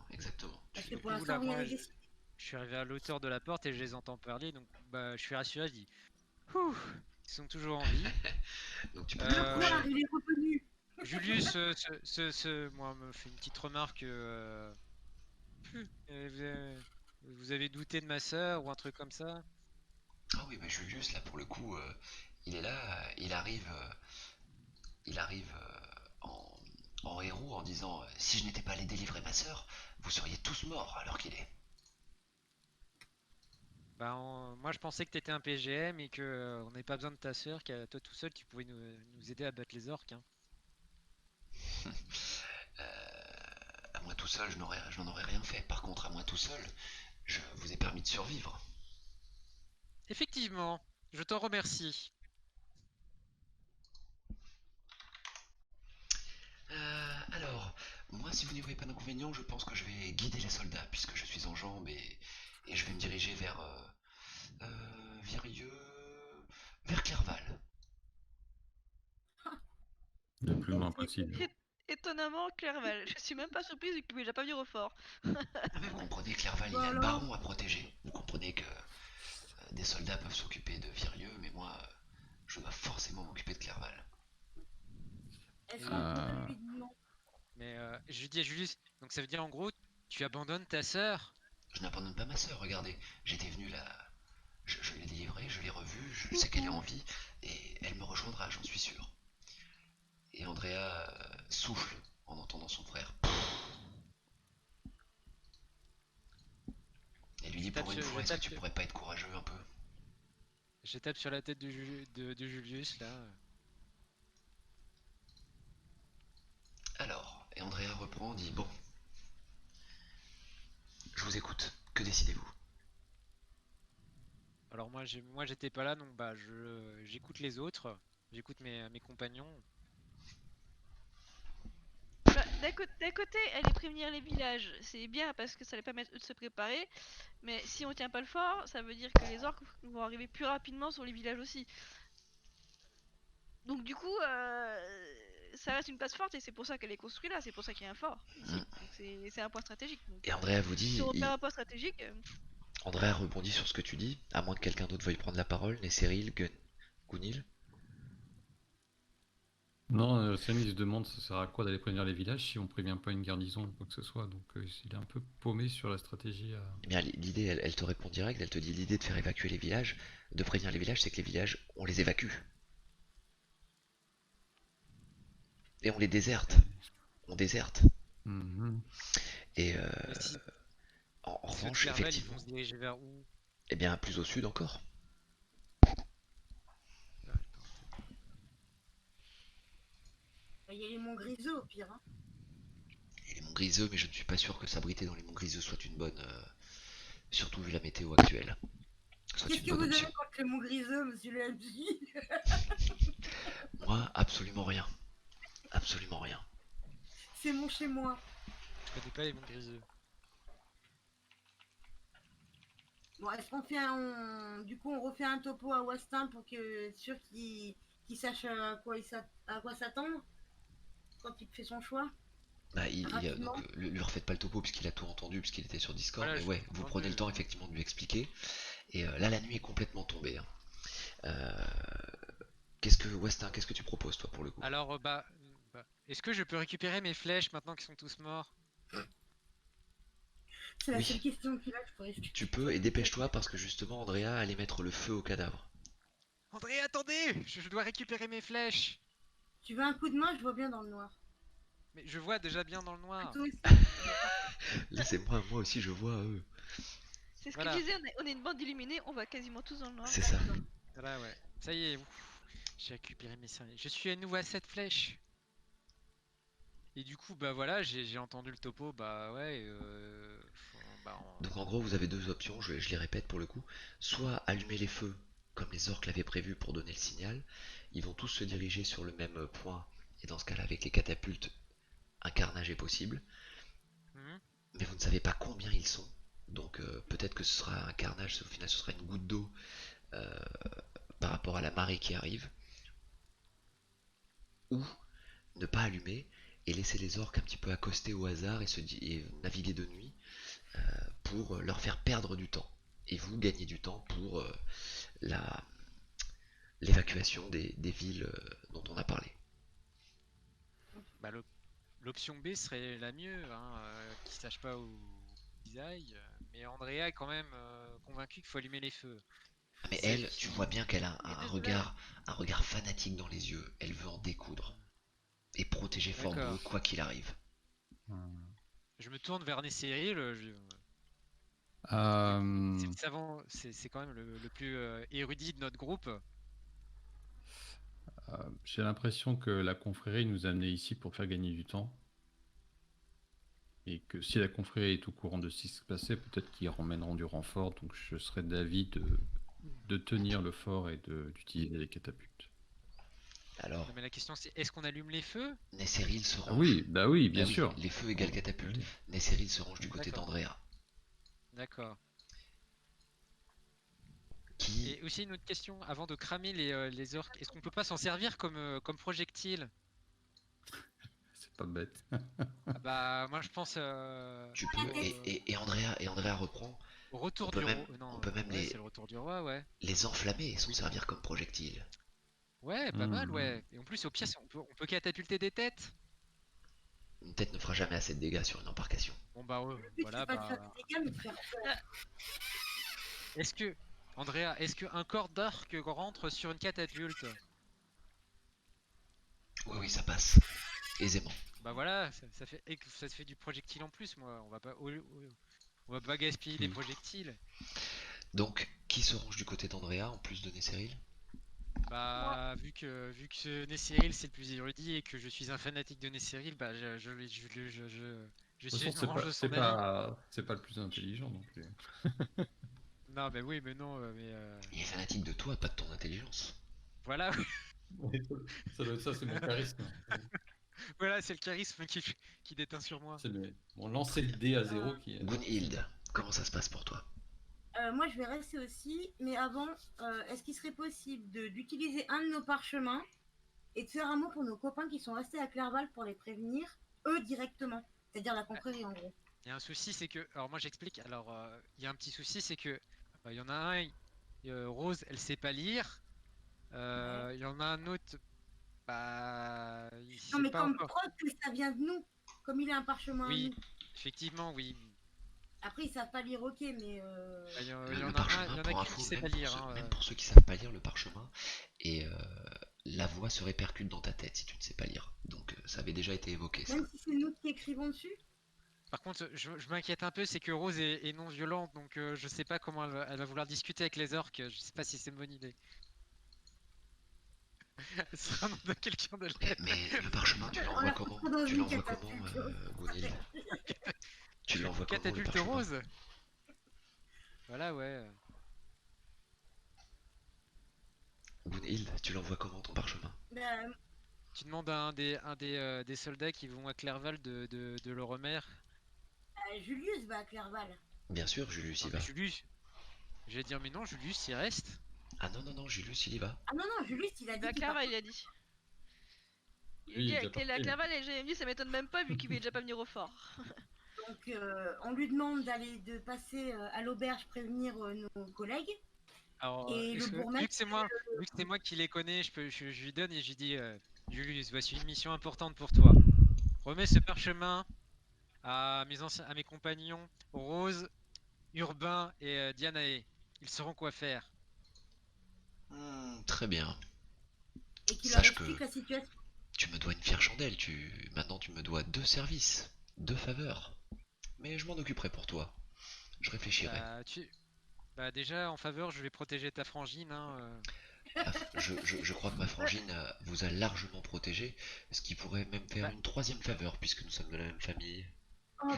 Parce que Tu- pour Oula, l'instant, rien moi, n'est décidé. je suis arrivé à l'auteur de la porte et je les entends parler, donc bah je suis rassuré, je dis ouh, ils sont toujours en vie. Donc tu peux Le poire, il est revenu. Julius, moi, me fait une petite remarque. Vous avez douté de ma sœur ou un truc comme ça? Ah oui, mais Julius, là, pour le coup, il est là, il arrive en héros en disant si je n'étais pas allé délivrer ma sœur, vous seriez tous morts alors qu'il est. Bah, moi je pensais que t'étais un PGM et que on n'avait pas besoin de ta sœur, qu'à toi tout seul tu pouvais nous aider à battre les orques, hein. À moi tout seul, je n'en aurais rien fait. Par contre, à moi tout seul, je vous ai permis de survivre. Effectivement, je t'en remercie. Alors, moi, si vous n'y voyez pas d'inconvénient, je pense que je vais guider les soldats, puisque je suis en jambes, et je vais me diriger vers Virieux, vers Clerval. Le plus loin C'est- possible. Étonnamment, Clerval. Je suis même pas surprise vu qu'il pouvait déjà pas venir au fort. Ah, mais vous comprenez, Clerval, il Bah a le alors, baron à protéger. Vous comprenez que des soldats peuvent s'occuper de Virieux, mais moi, je dois forcément m'occuper de Clerval. est-ce qu'on Et, pourrait Euh, lui demander? mais je dis à Julius, donc ça veut dire en gros, tu abandonnes ta sœur? Je n'abandonne pas ma sœur, regardez. J'étais venu là. Je l'ai délivrée, je l'ai revue, je sais qu'elle est en vie, et elle me rejoindra, j'en suis sûr. Et Andrea souffle en entendant son frère. Et lui dit pour une fois, est-ce que tu pourrais pas être courageux un peu? Je tape sur la tête de Julius là. Alors, et Andrea reprend, dit bon, je vous écoute, que décidez-vous? Alors moi j'étais pas là, donc bah j'écoute les autres, j'écoute mes compagnons. Bah, d'un côté, aller prévenir les villages, c'est bien parce que ça les permet eux de se préparer. Mais si on tient pas le fort, ça veut dire que les orques vont arriver plus rapidement sur les villages aussi. Donc du coup, ça reste une place forte et c'est pour ça qu'elle est construite là. C'est pour ça qu'il y a un fort ici. Hmm. Donc c'est un point stratégique. Donc Et Andrea vous si dit, on perd un point stratégique, Andrea rebondit sur ce que tu dis, à moins que quelqu'un d'autre veuille prendre la parole, Nesseril, Gunil. Non, Samy se demande ça sert à quoi d'aller prévenir les villages si on prévient pas une garnison ou quoi que ce soit. Donc il est un peu paumé sur la stratégie à. Eh bien, l'idée, elle te répond direct, elle te dit l'idée de faire évacuer les villages, de prévenir les villages, c'est que les villages, on les évacue. Et on les déserte. On déserte. Mhm. Et Mais si en ceux de revanche, Clerval ils vont effectivement, se diriger vers où? eh bien, plus au sud encore. Ah, attends, Il y a les monts griseux au pire. Hein. Et les monts Griseux, mais je ne suis pas sûr que s'abriter dans les monts Griseux soit une bonne, surtout vu la météo actuelle, soit Qu'est-ce une que bonne vous avez option. contre les monts griseux, monsieur le MJ? Moi, absolument rien. Absolument rien. C'est mon chez moi. je connais pas les monts griseux. Bon, est-ce qu'on fait un... Du coup, on refait un topo à Wastin pour que sûr qu'il sache à quoi s'attendre quand il fait son choix, Bah, rapidement. donc, lui refaites pas le topo puisqu'il a tout entendu, puisqu'il était sur Discord, Voilà, mais j'ai ouais, tout vous prenez le entendu. temps effectivement de lui expliquer. Et là, la nuit est complètement tombée, hein. Euh, Westin, qu'est-ce que tu proposes toi pour le coup? Alors est-ce que je peux récupérer mes flèches maintenant qu'ils sont tous morts? C'est la seule Oui, question qu'il a, je pourrais tu peux, et dépêche-toi parce que justement Andrea allait mettre le feu au cadavre. André, attendez! Je dois récupérer mes flèches! Tu veux un coup de main, je vois bien dans le noir. Mais je vois déjà bien dans le noir. Toi aussi. Laissez-moi, moi aussi je vois eux. c'est ce que je Voilà, disais. On est une bande d'illuminés, on va quasiment tous dans le noir. C'est ça. voilà, ouais. Ça y est, ouf. J'ai récupéré mes serviettes. Je suis à nouveau à 7 flèches. Et du coup, bah voilà, j'ai entendu le topo, bah ouais, Donc en gros, vous avez deux options, je les répète pour le coup. Soit allumer les feux, comme les orques l'avaient prévu pour donner le signal. Ils vont tous se diriger sur le même point, et dans ce cas-là, avec les catapultes, un carnage est possible. mhm. Mais vous ne savez pas combien ils sont. Donc peut-être que ce sera un carnage, au final ce sera une goutte d'eau euh, par rapport à la marée qui arrive. Ou ne pas allumer et laisser les orques un petit peu accoster au hasard et naviguer de nuit pour leur faire perdre du temps. Et vous gagner du temps pour la l'évacuation des villes dont on a parlé. Bah l'option B serait la mieux, hein, qu'ils sachent pas où. qu'ils aillent. Mais Andrea est quand même convaincue qu'il faut allumer les feux. Mais C'est- elle, tu vois bien qu'elle a Les un deux regard fanatique dans les yeux. Elle veut en découdre. Et protéger Fort D'accord. Bleu quoi qu'il arrive. Je me tourne vers Nesseril. Euh, C'est le savant, c'est quand même le plus érudit de notre groupe. J'ai l'impression que la confrérie nous a amenés ici pour faire gagner du temps. Et que si la confrérie est au courant de ce qui se passait, peut-être qu'ils ramèneront du renfort. Donc je serais d'avis de tenir le fort et d'utiliser les catapultes. Alors, Non, mais la question c'est est-ce qu'on allume les feux? Nesseril se Ah range. oui, bah oui, Bah bien oui, sûr. les feux égale catapulte. Oui. Nesseril se range du côté D'accord. d'Andrea. D'accord. Qui. Et aussi une autre question, avant de cramer les orques, est-ce qu'on peut pas s'en servir comme projectile? C'est pas bête. Ah bah moi je pense Tu peux. Et Andrea reprend. au On retour peut du même, roi. Non, on peut même ouais, c'est le retour du roi, ouais. les enflammer et s'en servir comme projectile. Ouais, pas mal, Mhm. ouais. Et en plus, au pire, on peut catapulter des têtes. Une tête ne fera jamais assez de dégâts sur une embarcation. Bon bah Le but, voilà, c'est pas de faire bah. des dégâts, mais de faire peur. Est-ce que, Andrea, est-ce qu'un corps d'orque rentre sur une catapulte? Oui, oui, ça passe. Aisément. Bah voilà, ça fait du projectile en plus, moi. On va pas gaspiller des Hmm. projectiles. Donc, qui se range du côté d'Andrea en plus de Nesseril? Bah, vu que Nesseril c'est le plus érudit et que je suis un fanatique de Nesseril, bah je De toute suis façon, une range de son avis. c'est pas le plus intelligent non plus. Non, mais oui, mais non, mais Il est fanatique de toi, pas de ton intelligence. voilà, Ça doit être ça, c'est mon charisme. voilà, c'est le charisme qui déteint sur moi. C'est mon lancer de dé à zéro qui est. Gunhild, comment ça se passe pour toi? Moi, je vais rester aussi, mais avant, est-ce qu'il serait possible d'utiliser un de nos parchemins et de faire un mot pour nos copains qui sont restés à Clerval pour les prévenir, eux directement, c'est-à-dire la confrérie en gros. Il y a un souci, c'est que, alors moi j'explique, alors il y a un petit souci, c'est que il y en a un, Rose, elle sait pas lire, il y en a un autre, bah, il Non, sait mais pas comme encore. preuve que ça vient de nous, comme il a un parchemin à Oui, nous. effectivement, oui. Après, ils savent pas lire, ok, mais Bah, Le, il y le en a un, parchemin, il y en a pour qu'une info, qui sait même pas pour, lire, ceux, hein, même pour ceux qui savent pas lire le parchemin, et la voix se répercute dans ta tête si tu ne sais pas lire. Donc ça avait déjà été évoqué ça. même si c'est nous qui écrivons dessus. Par contre, je m'inquiète un peu, c'est que Rose est non violente, donc je sais pas comment elle va vouloir discuter avec les orques, je sais pas si c'est une bonne idée. Elle sera nom de quelqu'un de Mais, l'aide. mais le parchemin, tu On l'envoies la comment? foutra dans Tu une l'envoies comment, catapulte. Gunhild? Tu l'envoies comment le Catapulte parchemin? Rose. Voilà, ouais. Gunhild, tu l'envoies comment ton parchemin? Ben, Tu demandes à des soldats qui vont à Clerval de le remettre. Julius va à Clerval. Bien sûr, Julius Non, y mais va. Julius, je vais dire, mais non, Julius, il reste. Ah non, non, non, Julius il y va. Ah non, non, Julius, il a dit Bah, qu'il Clerval, partait. il a dit. Il a Lui, il dit est avec déjà la parti. Clerval et j'ai dit ça m'étonne même pas vu qu'il voulait déjà pas venir au fort. Donc, on lui demande de passer à l'auberge prévenir nos collègues. Alors, Et le vu bourgmestre, que c'est moi qui les connais, je lui donne et je lui dis, Julius, voici une mission importante pour toi. Remets ce parchemin à mes compagnons Rose, Urbain et Dianae. Ils sauront quoi faire. Très bien. et qu'il leur Sache que explique la situation. tu me dois une fière chandelle. Maintenant tu me dois 2 services, 2 faveurs. Mais je m'en occuperai pour toi. Je réfléchirai. Bah déjà, en faveur, je vais protéger ta frangine, hein. Je crois que ma frangine vous a largement protégé, ce qui pourrait même faire Bah, une 3e faveur puisque nous sommes de la même famille. Oh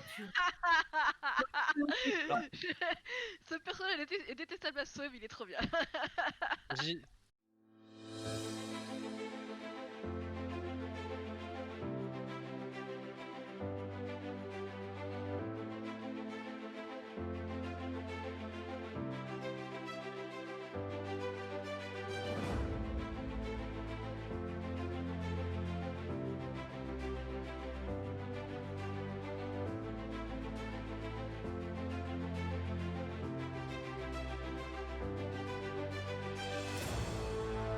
putain. Ce personnage est détestable à sauve, il est trop bien.